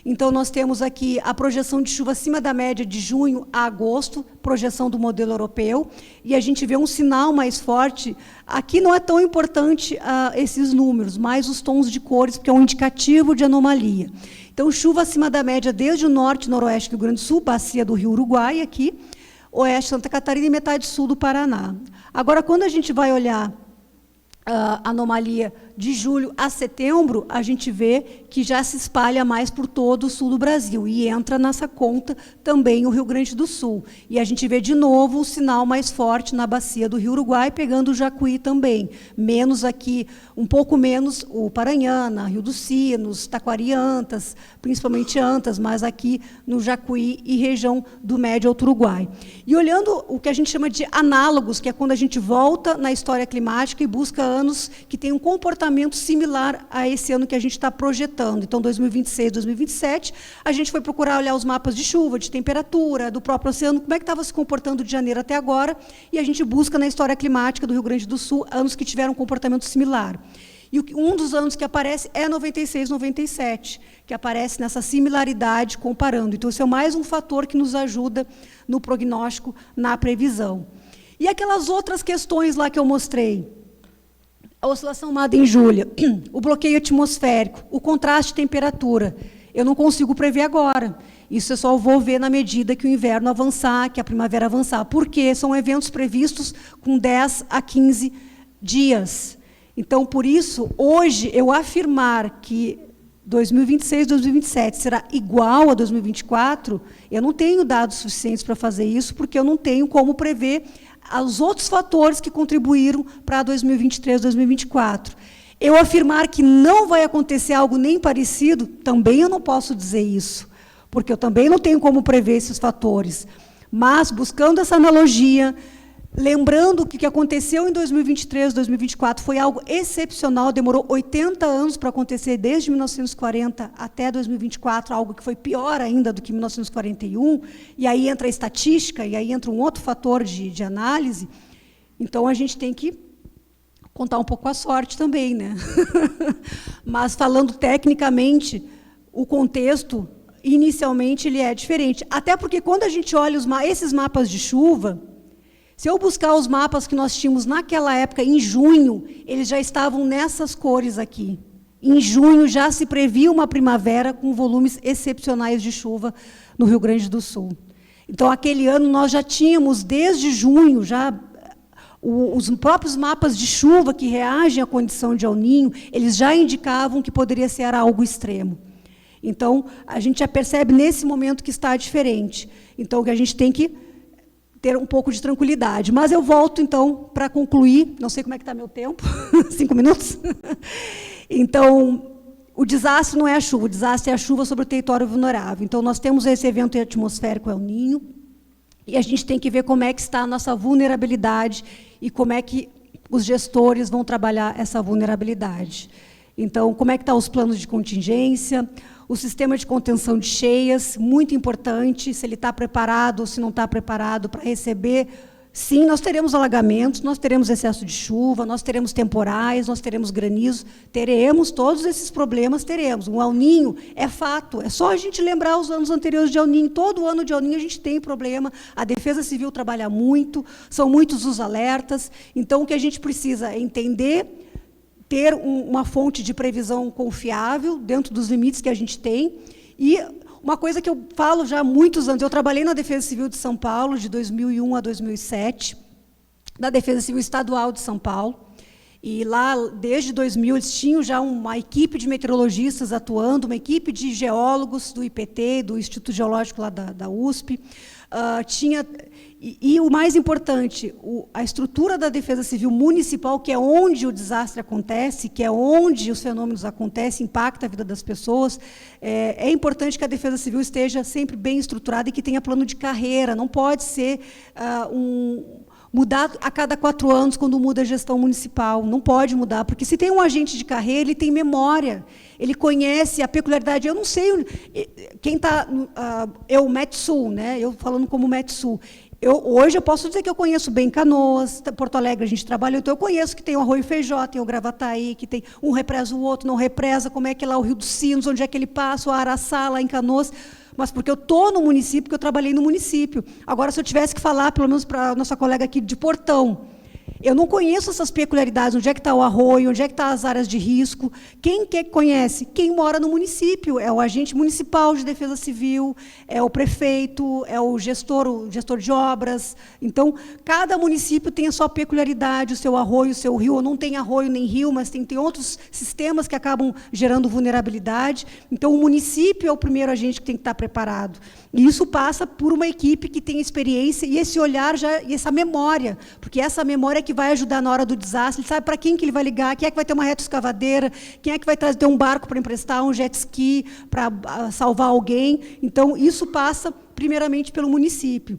Então, nós temos aqui a projeção de chuva acima da média de junho a agosto, projeção do modelo europeu, e a gente vê um sinal mais forte. Aqui não é tão importante esses números, mas os tons de cores, porque é um indicativo de anomalia. Então, chuva acima da média desde o norte e noroeste do Rio Grande do Sul, bacia do Rio Uruguai, aqui, oeste Santa Catarina e metade sul do Paraná. Agora, quando a gente vai olhar a anomalia de julho a setembro, a gente vê que já se espalha mais por todo o sul do Brasil, e entra nessa conta também o Rio Grande do Sul. E a gente vê de novo o sinal mais forte na bacia do Rio Uruguai, pegando o Jacuí também. Menos aqui, um pouco menos o Paranhana, Rio dos Sinos, Taquari e Antas, principalmente Antas, mas aqui no Jacuí e região do Médio Alto Uruguai. E olhando o que a gente chama de análogos, que é quando a gente volta na história climática e busca anos que têm um comportamento similar a esse ano que a gente está projetando. Então, 2026, 2027, a gente foi procurar olhar os mapas de chuva, de temperatura, do próprio oceano, como é que estava se comportando de janeiro até agora, e a gente busca na história climática do Rio Grande do Sul anos que tiveram um comportamento similar. E um dos anos que aparece é 96, 97, que aparece nessa similaridade comparando. Então, isso é mais um fator que nos ajuda no prognóstico, na previsão. E aquelas outras questões lá que eu mostrei, a oscilação Madden-Júlia, o bloqueio atmosférico, o contraste de temperatura, eu não consigo prever agora. Isso eu só vou ver na medida que o inverno avançar, que a primavera avançar, porque são eventos previstos com 10 a 15 dias. Então, por isso, hoje, eu afirmar que 2026, 2027, será igual a 2024? Eu não tenho dados suficientes para fazer isso, porque eu não tenho como prever os outros fatores que contribuíram para 2023, 2024. Eu afirmar que não vai acontecer algo nem parecido, também eu não posso dizer isso, porque eu também não tenho como prever esses fatores. Mas, buscando essa analogia, lembrando que o que aconteceu em 2023, 2024 foi algo excepcional, demorou 80 anos para acontecer, desde 1940 até 2024, algo que foi pior ainda do que 1941, e aí entra a estatística, e aí entra um outro fator de análise. Então, a gente tem que contar um pouco com a sorte também, né? Mas, falando tecnicamente, o contexto, inicialmente, ele é diferente. Até porque, quando a gente olha esses mapas de chuva, se eu buscar os mapas que nós tínhamos naquela época, em junho, eles já estavam nessas cores aqui. Em junho, já se previa uma primavera com volumes excepcionais de chuva no Rio Grande do Sul. Então, aquele ano, nós já tínhamos, desde junho, já os próprios mapas de chuva que reagem à condição de El Niño, eles já indicavam que poderia ser algo extremo. Então, a gente já percebe nesse momento que está diferente. Então, que a gente tem que ter um pouco de tranquilidade. Mas eu volto, então, para concluir. Não sei como é que está meu tempo. 5 minutos? Então, o desastre não é a chuva. O desastre é a chuva sobre o território vulnerável. Então, nós temos esse evento atmosférico El Niño, e a gente tem que ver como é que está a nossa vulnerabilidade e como é que os gestores vão trabalhar essa vulnerabilidade. Então, como é que estão os planos de contingência, o sistema de contenção de cheias, muito importante, se ele está preparado ou se não está preparado para receber. Sim, nós teremos alagamentos, nós teremos excesso de chuva, nós teremos temporais, nós teremos granizos, teremos todos esses problemas, teremos. Um El Niño é fato, é só a gente lembrar os anos anteriores de El Niño. Todo ano de El Niño a gente tem problema, a Defesa Civil trabalha muito, são muitos os alertas. Então, o que a gente precisa é entender, ter uma fonte de previsão confiável, dentro dos limites que a gente tem. E uma coisa que eu falo já há muitos anos, eu trabalhei na Defesa Civil de São Paulo, de 2001 a 2007, na Defesa Civil Estadual de São Paulo, e lá, desde 2000, eles tinham já uma equipe de meteorologistas atuando, uma equipe de geólogos do IPT, do Instituto Geológico lá da USP, e o mais importante, a estrutura da Defesa Civil Municipal, que é onde o desastre acontece, que é onde os fenômenos acontecem, impacta a vida das pessoas, é importante que a Defesa Civil esteja sempre bem estruturada e que tenha plano de carreira. Não pode ser mudar a cada 4 anos, quando muda a gestão municipal. Não pode mudar, porque se tem um agente de carreira, ele tem memória, ele conhece a peculiaridade. Eu não sei, quem está... eu, Metsul, né? Eu falando como Metsul, hoje eu posso dizer que eu conheço bem Canoas, Porto Alegre a gente trabalha, então eu conheço que tem o Arroio Feijó, tem o Gravataí, que tem um represa o outro, não represa, como é que é lá o Rio dos Sinos, onde é que ele passa, o Araçá, lá em Canoas, mas porque eu estou no município, porque eu trabalhei no município. Agora, se eu tivesse que falar, pelo menos para a nossa colega aqui de Portão, eu não conheço essas peculiaridades, onde é que está o arroio, onde é que estão as áreas de risco. Quem que conhece? Quem mora no município, é o agente municipal de defesa civil, é o prefeito, é o gestor de obras. Então, cada município tem a sua peculiaridade, o seu arroio, o seu rio, ou não tem arroio nem rio, mas tem outros sistemas que acabam gerando vulnerabilidade. Então, o município é o primeiro agente que tem que estar preparado. E isso passa por uma equipe que tem experiência e esse olhar, e essa memória, porque essa memória é que vai ajudar na hora do desastre. Ele sabe para quem que ele vai ligar, quem é que vai ter uma retroescavadeira, quem é que vai trazer um barco para emprestar, um jet ski para salvar alguém. Então, isso passa primeiramente pelo município.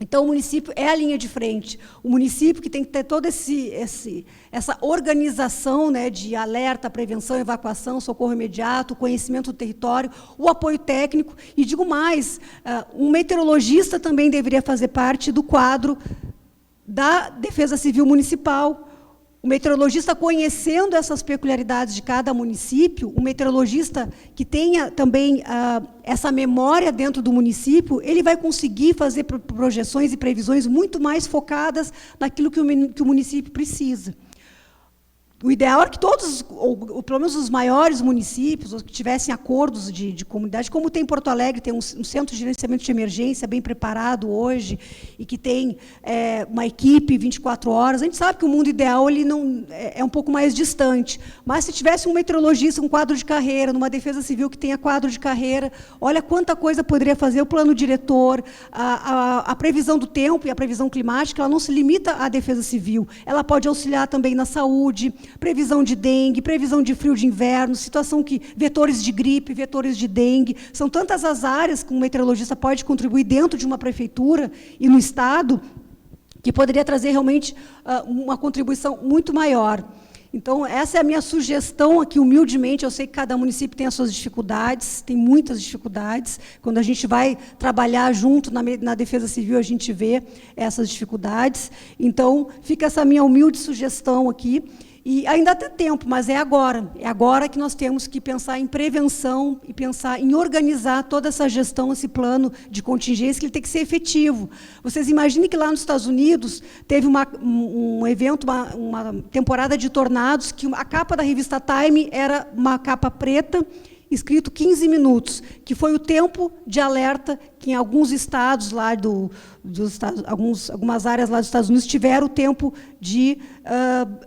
Então, o município é a linha de frente. O município que tem que ter toda essa organização, né, de alerta, prevenção, evacuação, socorro imediato, conhecimento do território, o apoio técnico. E digo mais, um meteorologista também deveria fazer parte do quadro da Defesa Civil Municipal. O meteorologista, conhecendo essas peculiaridades de cada município, o meteorologista que tenha também essa memória dentro do município, ele vai conseguir fazer projeções e previsões muito mais focadas naquilo que o município precisa. O ideal era que todos, ou pelo menos os maiores municípios, os que tivessem acordos de comunidade, como tem Porto Alegre, tem um centro de gerenciamento de emergência bem preparado hoje, e que tem uma equipe 24 horas. A gente sabe que o mundo ideal ele não, é um pouco mais distante, mas se tivesse um meteorologista, um quadro de carreira, numa defesa civil que tenha quadro de carreira, olha quanta coisa poderia fazer o plano diretor, a previsão do tempo e a previsão climática, ela não se limita à defesa civil, ela pode auxiliar também na saúde, previsão de dengue, previsão de frio de inverno, situação que vetores de gripe, vetores de dengue, são tantas as áreas que um meteorologista pode contribuir dentro de uma prefeitura e no estado, que poderia trazer realmente uma contribuição muito maior. Então, essa é a minha sugestão aqui, humildemente. Eu sei que cada município tem as suas dificuldades, tem muitas dificuldades. Quando a gente vai trabalhar junto na Defesa Civil, a gente vê essas dificuldades. Então, fica essa minha humilde sugestão aqui. E ainda tem tempo, mas é agora que nós temos que pensar em prevenção e pensar em organizar toda essa gestão, esse plano de contingência, que ele tem que ser efetivo. Vocês imaginem que lá nos Estados Unidos teve um evento, uma temporada de tornados, que a capa da revista Time era uma capa preta, escrito 15 minutos, que foi o tempo de alerta que em alguns estados lá algumas áreas lá dos Estados Unidos tiveram o tempo de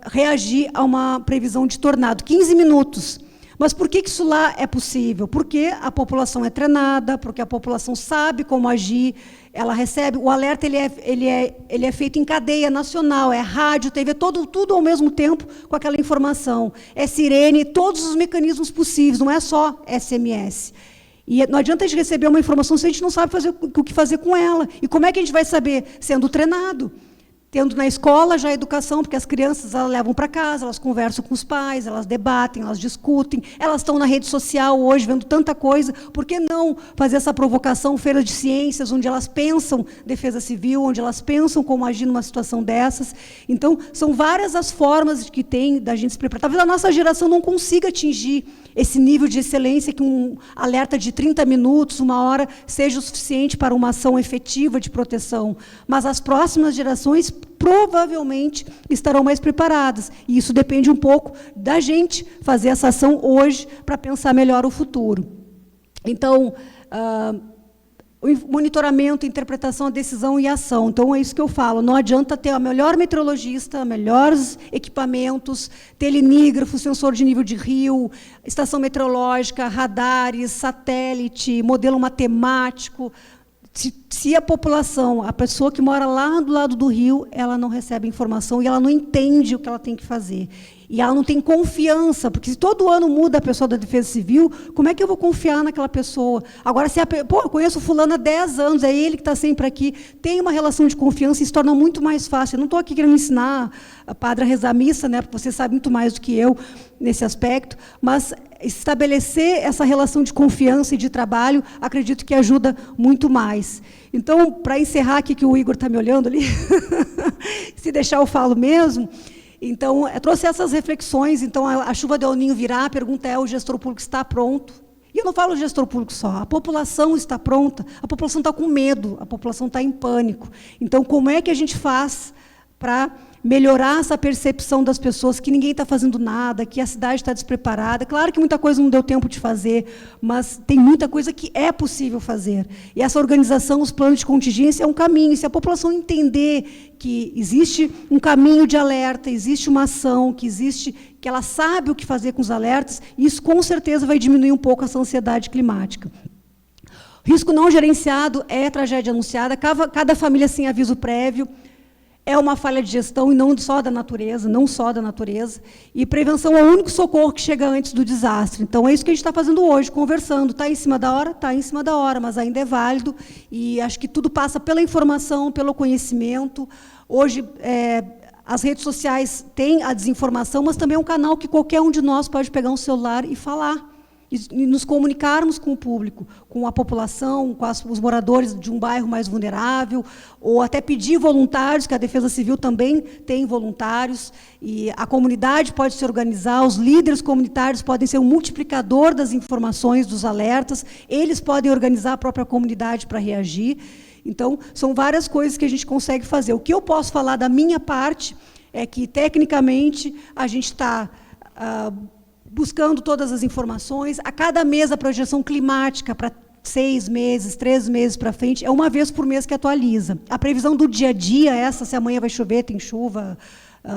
reagir a uma previsão de tornado. 15 minutos. Mas por que isso lá é possível? Porque a população é treinada, porque a população sabe como agir, ela recebe, o alerta ele é feito em cadeia nacional, é rádio, TV, tudo ao mesmo tempo com aquela informação. É sirene, todos os mecanismos possíveis, não é só SMS. E não adianta a gente receber uma informação se a gente não sabe o que fazer com ela. E como é que a gente vai saber? Sendo treinado. Tendo na escola já a educação, porque as crianças elas levam para casa, elas conversam com os pais, elas debatem, elas discutem, elas estão na rede social hoje, vendo tanta coisa, por que não fazer essa provocação, feira de ciências, onde elas pensam defesa civil, onde elas pensam como agir numa situação dessas? Então, são várias as formas que tem da gente se preparar. Talvez a nossa geração não consiga atingir esse nível de excelência que um alerta de 30 minutos, 1 hora, seja o suficiente para uma ação efetiva de proteção. Mas as próximas gerações provavelmente estarão mais preparadas. E isso depende um pouco da gente fazer essa ação hoje para pensar melhor o futuro. Então, o monitoramento, interpretação, decisão e ação. Então, é isso que eu falo. Não adianta ter a melhor meteorologista, melhores equipamentos, telenígrafo, sensor de nível de rio, estação meteorológica, radares, satélite, modelo matemático. Se a população, a pessoa que mora lá do lado do rio, ela não recebe informação e ela não entende o que ela tem que fazer. E ela não tem confiança, porque se todo ano muda a pessoa da Defesa Civil, como é que eu vou confiar naquela pessoa? Agora, se eu conheço o fulano há 10 anos, é ele que está sempre aqui, tem uma relação de confiança e se torna muito mais fácil. Eu não estou aqui querendo ensinar a padre a rezar a missa, né, porque você sabe muito mais do que eu nesse aspecto, mas estabelecer essa relação de confiança e de trabalho, acredito que ajuda muito mais. Então, para encerrar aqui, que o Igor está me olhando ali, se deixar eu falo mesmo. Então, eu trouxe essas reflexões. Então, a chuva de El Niño virá, a pergunta é, o gestor público está pronto? E eu não falo gestor público só, a população está pronta, a população está com medo, a população está em pânico. Então, como é que a gente faz para melhorar essa percepção das pessoas que ninguém está fazendo nada, que a cidade está despreparada? Claro que muita coisa não deu tempo de fazer, mas tem muita coisa que é possível fazer. E essa organização, os planos de contingência, é um caminho. Se a população entender que existe um caminho de alerta, existe uma ação, que ela sabe o que fazer com os alertas, isso com certeza vai diminuir um pouco essa ansiedade climática. Risco não gerenciado é tragédia anunciada, cada família sem aviso prévio, é uma falha de gestão, e não só da natureza, e prevenção é o único socorro que chega antes do desastre. Então, é isso que a gente está fazendo hoje, conversando. Está em cima da hora? Está em cima da hora, mas ainda é válido, e acho que tudo passa pela informação, pelo conhecimento. Hoje, as redes sociais têm a desinformação, mas também é um canal que qualquer um de nós pode pegar um celular e falar, e nos comunicarmos com o público, com a população, com os moradores de um bairro mais vulnerável, ou até pedir voluntários, que a Defesa Civil também tem voluntários, e a comunidade pode se organizar, os líderes comunitários podem ser um multiplicador das informações, dos alertas, eles podem organizar a própria comunidade para reagir. Então, são várias coisas que a gente consegue fazer. O que eu posso falar da minha parte é que, tecnicamente, a gente está buscando todas as informações. A cada mês, a projeção climática para 6 meses, 3 meses para frente, é uma vez por mês que atualiza. A previsão do dia a dia, se amanhã vai chover, tem chuva,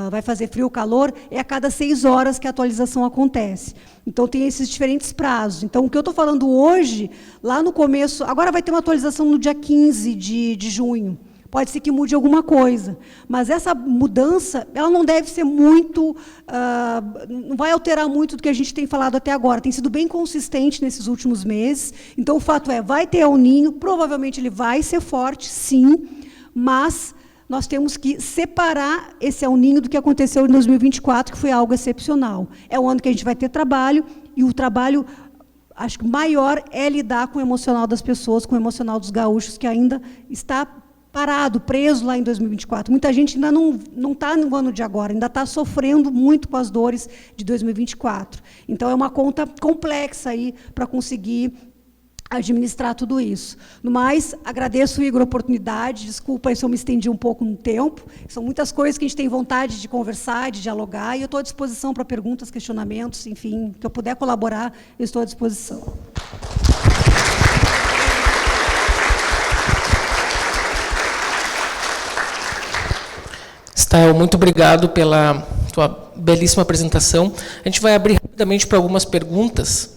vai fazer frio ou calor, é a cada 6 horas que a atualização acontece. Então, tem esses diferentes prazos. Então, o que eu estou falando hoje, lá no começo, agora vai ter uma atualização no dia 15 de junho. Pode ser que mude alguma coisa, mas essa mudança, ela não deve ser muito, não vai alterar muito do que a gente tem falado até agora. Tem sido bem consistente nesses últimos meses. Então, o fato é, vai ter El Niño, provavelmente ele vai ser forte, sim, mas nós temos que separar esse El Niño do que aconteceu em 2024, que foi algo excepcional. É o ano que a gente vai ter trabalho, e o trabalho, acho que maior, é lidar com o emocional das pessoas, com o emocional dos gaúchos, que ainda está parado, preso lá em 2024. Muita gente ainda não está no ano de agora, ainda está sofrendo muito com as dores de 2024. Então, é uma conta complexa aí para conseguir administrar tudo isso. No mais, agradeço, Igor, a oportunidade. Desculpa se eu me estendi um pouco no tempo. São muitas coisas que a gente tem vontade de conversar, de dialogar, e eu estou à disposição para perguntas, questionamentos, enfim, que eu puder colaborar, eu estou à disposição. Stael, muito obrigado pela tua belíssima apresentação. A gente vai abrir rapidamente para algumas perguntas.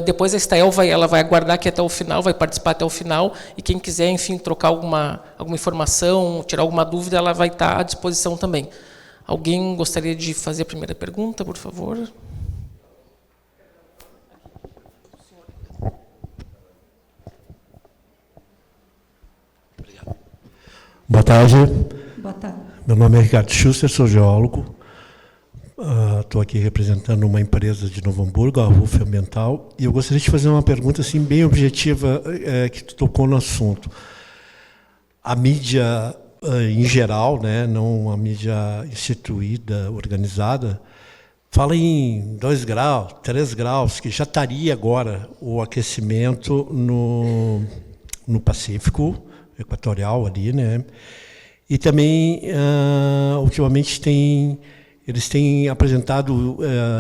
Depois a Stael vai aguardar aqui até o final, vai participar até o final, e quem quiser, enfim, trocar alguma informação, tirar alguma dúvida, ela vai estar à disposição também. Alguém gostaria de fazer a primeira pergunta, por favor? Obrigado. Boa tarde. Boa tarde. Meu nome é Ricardo Schuster, sou geólogo. Estou aqui representando uma empresa de Novo Hamburgo, a RUF Ambiental, e eu gostaria de fazer uma pergunta assim, bem objetiva, que tu tocou no assunto. A mídia, em geral, né, não a mídia instituída, organizada, fala em 2 graus, 3 graus, que já estaria agora o aquecimento no Pacífico Equatorial, ali, né? E também, ultimamente, eles têm apresentado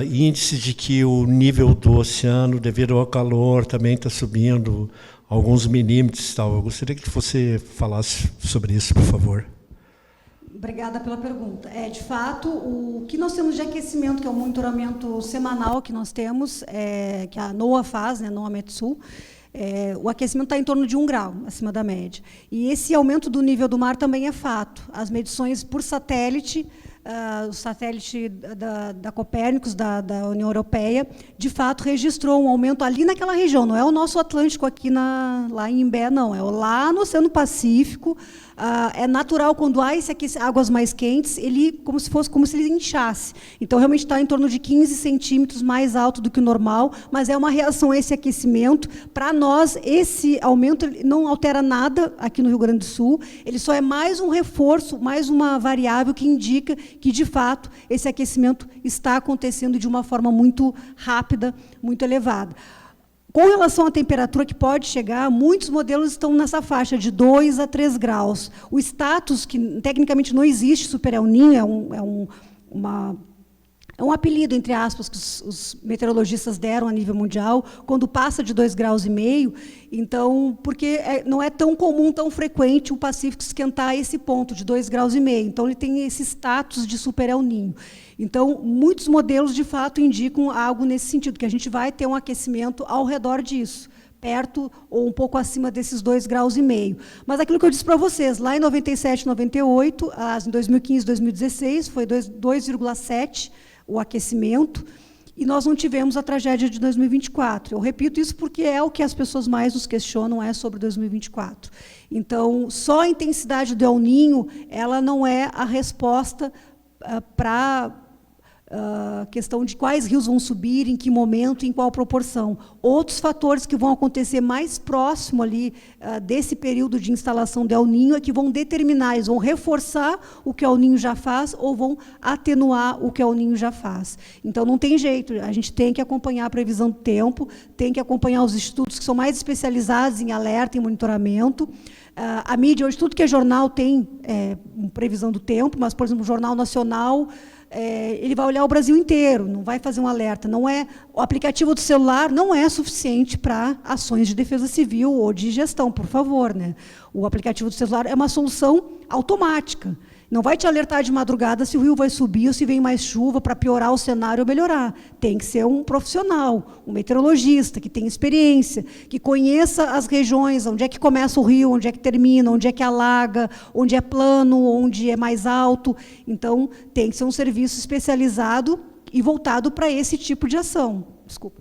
índices de que o nível do oceano, devido ao calor, também está subindo alguns milímetros. Tal. Eu gostaria que você falasse sobre isso, por favor. Obrigada pela pergunta. De fato, o que nós temos de aquecimento, que é o monitoramento semanal que nós temos, que a NOAA faz, né, NOAA Metsul, o aquecimento está em torno de 1 grau, acima da média. E esse aumento do nível do mar também é fato. As medições por satélite, o satélite da Copérnicos, da União Europeia, de fato registrou um aumento ali naquela região. Não é o nosso Atlântico aqui lá em Imbé, não. É lá no Oceano Pacífico. É natural, quando há águas mais quentes, ele como se ele inchasse. Então, realmente está em torno de 15 centímetros mais alto do que o normal, mas é uma reação a esse aquecimento. Para nós, esse aumento não altera nada aqui no Rio Grande do Sul, ele só é mais um reforço, mais uma variável que indica que, de fato, esse aquecimento está acontecendo de uma forma muito rápida, muito elevada. Com relação à temperatura que pode chegar, muitos modelos estão nessa faixa de 2 a 3 graus. O status, que tecnicamente não existe, Super El Niño, é um apelido, entre aspas, que os meteorologistas deram a nível mundial, quando passa de 2,5 graus. Então, porque não é tão comum, tão frequente o Pacífico esquentar a esse ponto de 2,5 graus. Então, ele tem esse status de Super El Niño. Então, muitos modelos, de fato, indicam algo nesse sentido, que a gente vai ter um aquecimento ao redor disso, perto ou um pouco acima desses 2,5 graus. Mas aquilo que eu disse para vocês, lá em 97, 98, em 2015, 2016, foi 2,7 o aquecimento, e nós não tivemos a tragédia de 2024. Eu repito isso porque é o que as pessoas mais nos questionam, sobre 2024. Então, só a intensidade do El Niño, ela não é a resposta para a questão de quais rios vão subir, em que momento, em qual proporção. Outros fatores que vão acontecer mais próximo ali desse período de instalação do El Niño é que vão determinar, eles vão reforçar o que o El Niño já faz ou vão atenuar o que o El Niño já faz. Então, não tem jeito, a gente tem que acompanhar a previsão do tempo, tem que acompanhar os estudos que são mais especializados em alerta e monitoramento. A mídia hoje, tudo que é jornal tem previsão do tempo, mas, por exemplo, o Jornal Nacional, ele vai olhar o Brasil inteiro, não vai fazer um alerta. O aplicativo do celular não é suficiente para ações de defesa civil ou de gestão, por favor, né? O aplicativo do celular é uma solução automática. Não vai te alertar de madrugada se o rio vai subir ou se vem mais chuva para piorar o cenário ou melhorar. Tem que ser um profissional, um meteorologista, que tenha experiência, que conheça as regiões, onde é que começa o rio, onde é que termina, onde é que alaga, onde é plano, onde é mais alto. Então, tem que ser um serviço especializado e voltado para esse tipo de ação. Desculpa.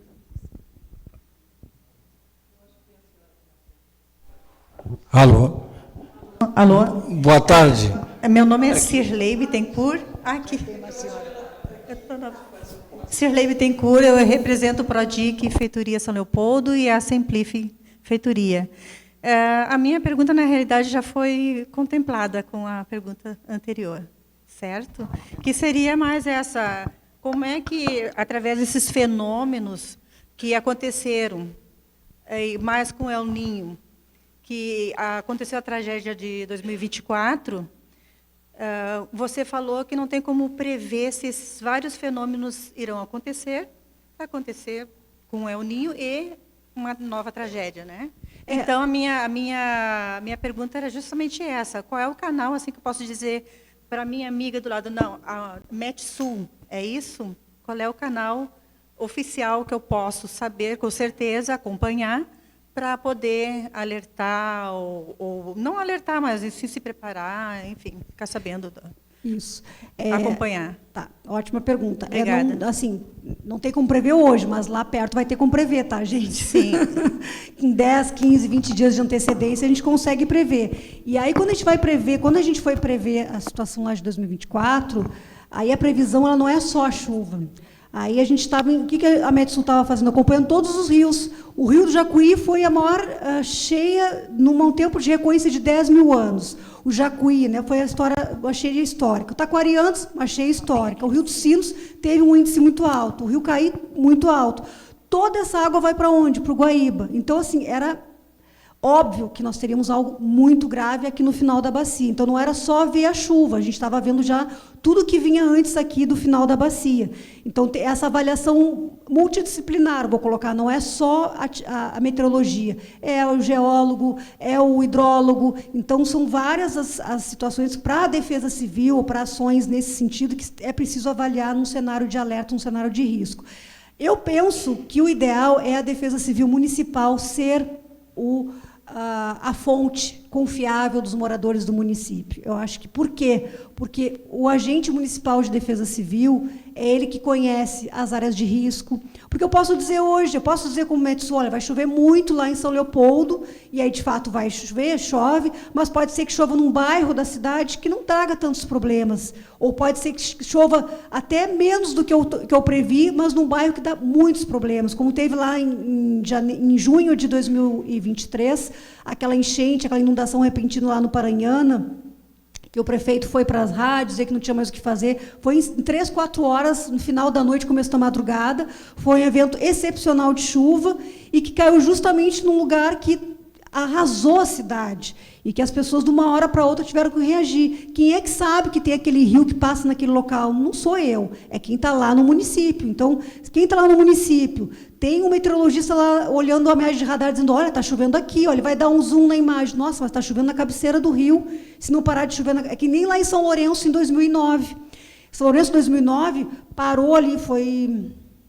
Alô? Alô? Boa tarde. Meu nome é Cirlei Bittencourt. Aqui. Cirlei Bittencourt, eu represento o Prodic Feitoria São Leopoldo e a Semplife Feitoria. A minha pergunta, na realidade, já foi contemplada com a pergunta anterior, certo? Que seria mais essa: como é que, através desses fenômenos que aconteceram, mais com El Niño, que aconteceu a tragédia de 2024, você falou que não tem como prever se esses vários fenômenos irão acontecer, vai acontecer com El Niño e uma nova tragédia, né? Então, a minha pergunta era justamente essa: qual é o canal, assim, que eu posso dizer para minha amiga do lado? Não, a Metsul, é isso? Qual é o canal oficial que eu posso saber, com certeza, acompanhar, para poder alertar, ou não alertar, mas sim se preparar, enfim, ficar sabendo, isso. Acompanhar. Tá, ótima pergunta. Obrigada. Não tem como prever hoje, mas lá perto vai ter como prever, tá, gente? Sim. Em 10, 15, 20 dias de antecedência, a gente consegue prever. E aí, quando a gente foi prever a situação lá de 2024, aí a previsão ela não é só a chuva. Aí a gente estava... O que a Metsul estava fazendo? Acompanhando todos os rios. O rio do Jacuí foi a maior cheia num tempo de recorrência de 10 mil anos. O Jacuí, né, foi uma cheia histórica. O Taquariantes, uma cheia histórica. O Rio dos Sinos teve um índice muito alto. O Rio Caí, muito alto. Toda essa água vai para onde? Para o Guaíba. Então, assim, era óbvio que nós teríamos algo muito grave aqui no final da bacia. Então, não era só ver a chuva, a gente estava vendo já tudo que vinha antes aqui do final da bacia. Então, essa avaliação multidisciplinar, vou colocar, não é só a meteorologia, é o geólogo, é o hidrólogo. Então, são várias as situações para a defesa civil, ou para ações nesse sentido, que é preciso avaliar num cenário de alerta, num cenário de risco. Eu penso que o ideal é a defesa civil municipal ser a fonte confiável dos moradores do município. Eu acho que... Por quê? Porque o agente municipal de defesa civil é ele que conhece as áreas de risco. Porque eu posso dizer como Metsul, olha, vai chover muito lá em São Leopoldo, e aí, de fato, vai chover, chove, mas pode ser que chova num bairro da cidade que não traga tantos problemas. Ou pode ser que chova até menos do que eu previ, mas num bairro que dá muitos problemas, como teve lá em junho de 2023, aquela enchente, aquela inundação repentina lá no Paranhana, que o prefeito foi para as rádios, dizer que não tinha mais o que fazer. Foi em 3, 4 horas, no final da noite, começo da madrugada. Foi um evento excepcional de chuva e que caiu justamente num lugar que arrasou a cidade e que as pessoas, de uma hora para outra, tiveram que reagir. Quem é que sabe que tem aquele rio que passa naquele local? Não sou eu, é quem está lá no município. Então, quem está lá no município, tem um meteorologista lá olhando a imagem de radar, dizendo, olha, está chovendo aqui, olha, ele vai dar um zoom na imagem. Nossa, mas está chovendo na cabeceira do rio, se não parar de chover... É que nem lá em São Lourenço, em 2009. São Lourenço, em 2009, parou ali,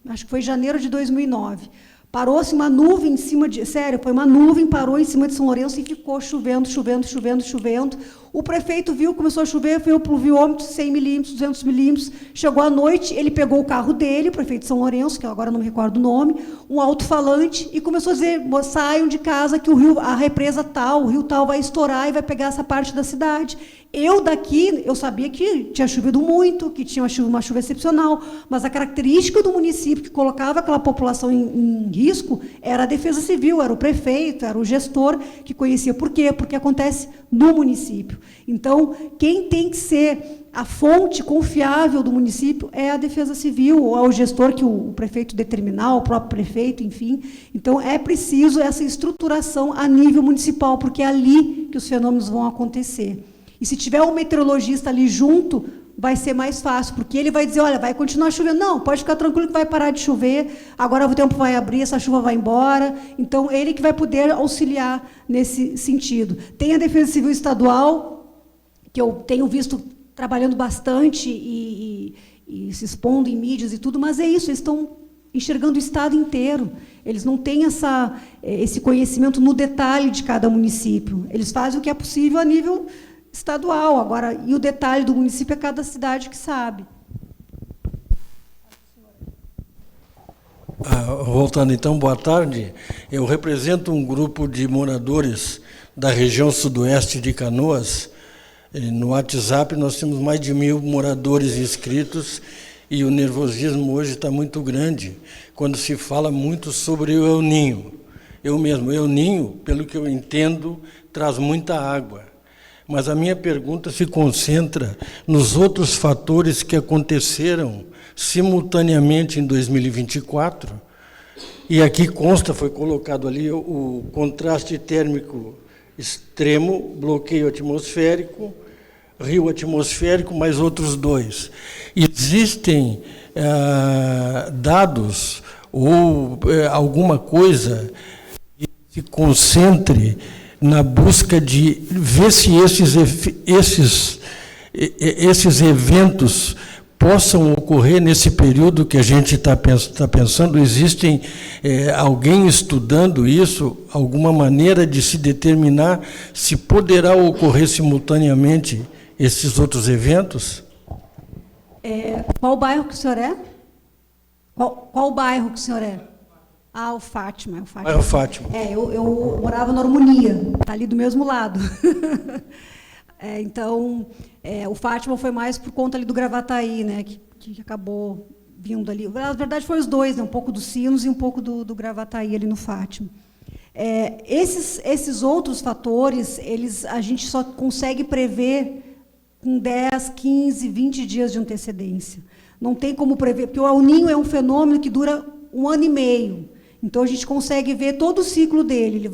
acho que foi em janeiro de 2009. Parou-se uma nuvem em cima de... Sério, foi uma nuvem, parou em cima de São Lourenço e ficou chovendo, chovendo, chovendo, chovendo. O prefeito viu, começou a chover, foi o pluviômetro, 100 milímetros, 200 milímetros. Chegou à noite, ele pegou o carro dele, o prefeito de São Lourenço, que agora não me recordo o nome, um alto-falante, e começou a dizer, saiam de casa que a represa tal, o rio tal vai estourar e vai pegar essa parte da cidade. Eu daqui, eu sabia que tinha chovido muito, que tinha uma chuva excepcional, mas a característica do município que colocava aquela população em risco era a defesa civil, era o prefeito, era o gestor que conhecia. Por quê? Porque acontece no município. Então, quem tem que ser a fonte confiável do município é a Defesa Civil, ou é o gestor que o prefeito determinar, o próprio prefeito, enfim. Então, é preciso essa estruturação a nível municipal, porque é ali que os fenômenos vão acontecer. E se tiver um meteorologista ali junto, vai ser mais fácil, porque ele vai dizer, olha, vai continuar chovendo. Não, pode ficar tranquilo que vai parar de chover, agora o tempo vai abrir, essa chuva vai embora. Então, ele que vai poder auxiliar nesse sentido. Tem a Defesa Civil Estadual, que eu tenho visto trabalhando bastante e se expondo em mídias e tudo, mas é isso, eles estão enxergando o Estado inteiro. Eles não têm esse conhecimento no detalhe de cada município. Eles fazem o que é possível a nível estadual. Agora, e o detalhe do município é cada cidade que sabe. Voltando então, boa tarde. Eu represento um grupo de moradores da região sudoeste de Canoas. No WhatsApp nós temos mais de 1.000 moradores inscritos e o nervosismo hoje está muito grande quando se fala muito sobre o El Niño. Eu mesmo, El Niño, pelo que eu entendo, traz muita água. Mas a minha pergunta se concentra nos outros fatores que aconteceram simultaneamente em 2024. E aqui consta, foi colocado ali, o contraste térmico extremo, bloqueio atmosférico, rio atmosférico, mais outros 2. Existem dados ou alguma coisa que se concentre na busca de ver se esses eventos possam ocorrer nesse período que a gente está pensando? Existem alguém estudando isso, alguma maneira de se determinar se poderá ocorrer simultaneamente esses outros eventos? Qual bairro que o senhor é? Qual bairro que o senhor é? Ah, o Fátima. Bairro Fátima. Eu morava na Harmonia, está ali do mesmo lado. Então, o Fátima foi mais por conta ali do Gravataí, né, que acabou vindo ali. Na verdade, foi os dois, né, um pouco dos Sinos e um pouco do Gravataí ali no Fátima. Esses outros fatores, a gente só consegue prever com 10, 15, 20 dias de antecedência. Não tem como prever, porque o El Niño é um fenômeno que dura 1 ano e meio. Então, a gente consegue ver todo o ciclo dele.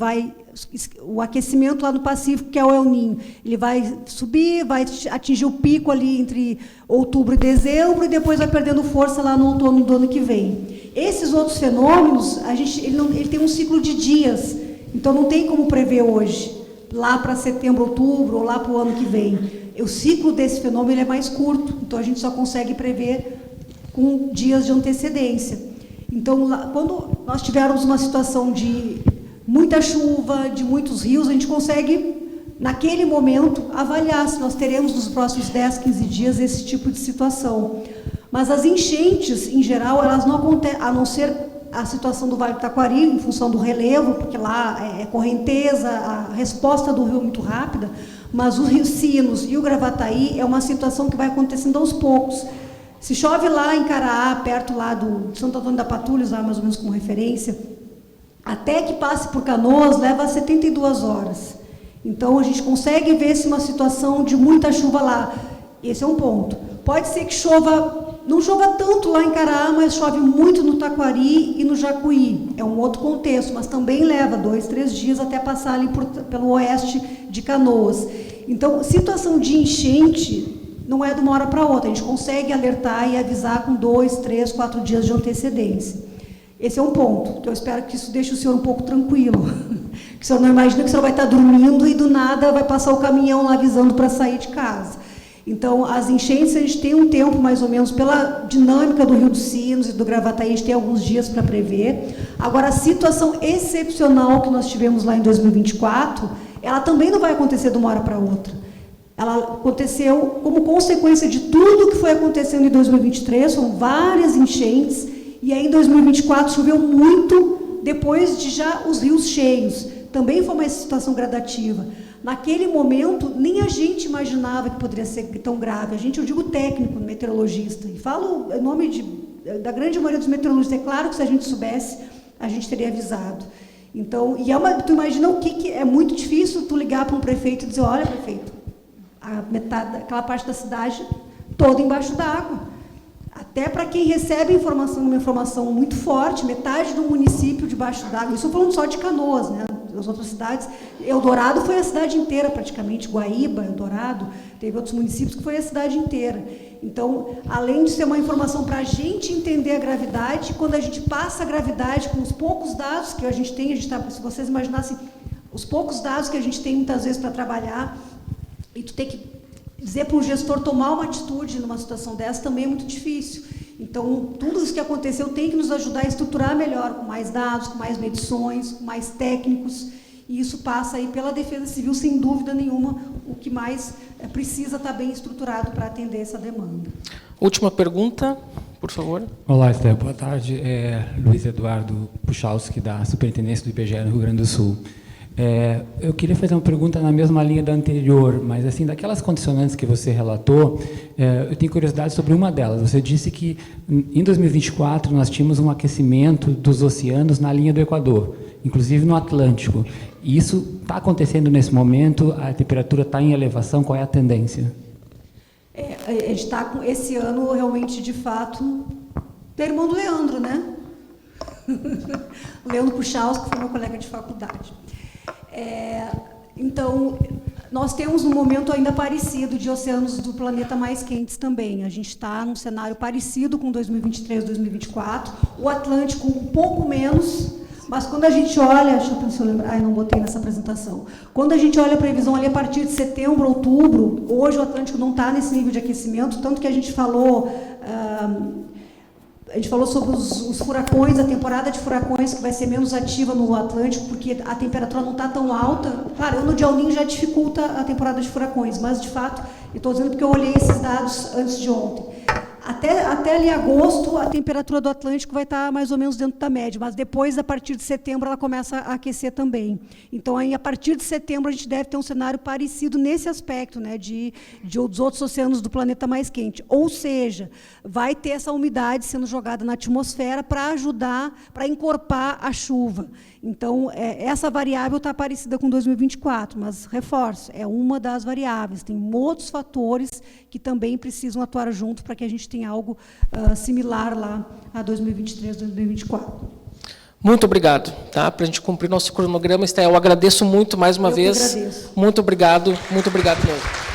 O aquecimento lá no Pacífico, que é o El Niño, ele vai subir, vai atingir o pico ali entre outubro e dezembro, e depois vai perdendo força lá no outono do ano que vem. Esses outros fenômenos, ele tem um ciclo de dias, então não tem como prever hoje, lá para setembro, outubro, ou lá para o ano que vem. O ciclo desse fenômeno é mais curto, então a gente só consegue prever com dias de antecedência. Então, quando nós tivermos uma situação de muita chuva, de muitos rios, a gente consegue, naquele momento, avaliar se nós teremos nos próximos 10, 15 dias esse tipo de situação. Mas as enchentes, em geral, elas não acontecem, a não ser a situação do Vale do Taquari, em função do relevo, porque lá é correnteza, a resposta do rio é muito rápida, mas os rios Sinos e o Gravataí é uma situação que vai acontecendo aos poucos. Se chove lá em Caraá, perto lá do Santo Antônio da Patrulha, lá mais ou menos como referência, até que passe por Canoas, leva 72 horas. Então, a gente consegue ver se uma situação de muita chuva lá. Esse é um ponto. Pode ser que não chova tanto lá em Caraá, mas chove muito no Taquari e no Jacuí. É um outro contexto, mas também leva 2, 3 dias até passar ali pelo oeste de Canoas. Então, situação de enchente não é de uma hora para outra. A gente consegue alertar e avisar com 2, 3, 4 dias de antecedência. Esse é um ponto, que eu espero que isso deixe o senhor um pouco tranquilo. Que o senhor não imagina que o senhor vai estar dormindo e, do nada, vai passar o caminhão lá avisando para sair de casa. Então, as enchentes, a gente tem um tempo, mais ou menos, pela dinâmica do Rio dos Sinos e do Gravataí, a gente tem alguns dias para prever. Agora, a situação excepcional que nós tivemos lá em 2024, ela também não vai acontecer de uma hora para outra. Ela aconteceu como consequência de tudo que foi acontecendo em 2023, são várias enchentes, e aí em 2024 choveu muito, depois de já os rios cheios. Também foi uma situação gradativa. Naquele momento, nem a gente imaginava que poderia ser tão grave. Eu digo técnico, meteorologista, e falo em nome da grande maioria dos meteorologistas. É claro que se a gente soubesse, a gente teria avisado. Então, tu imagina o que é muito difícil tu ligar para um prefeito e dizer, olha, prefeito, aquela parte da cidade toda embaixo d'água. Até para quem recebe informação, uma informação muito forte, metade do município debaixo d'água. Isso falando só de Canoas, né? As outras cidades. Eldorado foi a cidade inteira, praticamente. Guaíba, Eldorado, teve outros municípios que foi a cidade inteira. Então, além de ser uma informação para a gente entender a gravidade, quando a gente passa a gravidade com os poucos dados que a gente tem, se vocês imaginassem os poucos dados que a gente tem muitas vezes para trabalhar, e tu tem que dizer para um gestor tomar uma atitude numa situação dessa também é muito difícil. Então, tudo isso que aconteceu tem que nos ajudar a estruturar melhor, com mais dados, com mais medições, com mais técnicos, e isso passa aí pela Defesa Civil, sem dúvida nenhuma, o que mais precisa estar bem estruturado para atender essa demanda. Última pergunta, por favor. Olá, Esther, boa tarde. Luiz Eduardo Puchalski, da Superintendência do IBGE no Rio Grande do Sul. Eu queria fazer uma pergunta na mesma linha da anterior, mas assim, daquelas condicionantes que você relatou, eu tenho curiosidade sobre uma delas. Você disse que em 2024 nós tínhamos um aquecimento dos oceanos na linha do Equador, inclusive no Atlântico. E isso está acontecendo nesse momento? A temperatura está em elevação? Qual é a tendência? A gente está com esse ano realmente, de fato, do irmão do Leandro, né? Leandro Puchalski, que foi meu colega de faculdade. Então, nós temos um momento ainda parecido de oceanos do planeta mais quentes também. A gente está num cenário parecido com 2023, 2024. O Atlântico um pouco menos, mas quando a gente olha, deixa eu ver se eu lembrar, não botei nessa apresentação. Quando a gente olha a previsão ali a partir de setembro, outubro, hoje o Atlântico não está nesse nível de aquecimento, tanto que a gente falou sobre os furacões, a temporada de furacões que vai ser menos ativa no Atlântico, porque a temperatura não está tão alta. Claro, o ano de El Niño já dificulta a temporada de furacões, mas, de fato, e estou dizendo porque eu olhei esses dados antes de ontem. Até ali agosto, a temperatura do Atlântico vai estar mais ou menos dentro da média, mas depois, a partir de setembro, ela começa a aquecer também. Então, aí, a partir de setembro, a gente deve ter um cenário parecido nesse aspecto, né, dos outros oceanos do planeta mais quente. Ou seja, vai ter essa umidade sendo jogada na atmosfera para ajudar, para encorpar a chuva. Então, essa variável está parecida com 2024, mas, reforço, é uma das variáveis. Tem outros fatores que também precisam atuar junto para que a gente tenha algo similar lá a 2023, 2024. Muito obrigado. Tá? Para a gente cumprir nosso cronograma, Esther, eu agradeço muito mais uma vez. Eu que agradeço. Muito obrigado mesmo.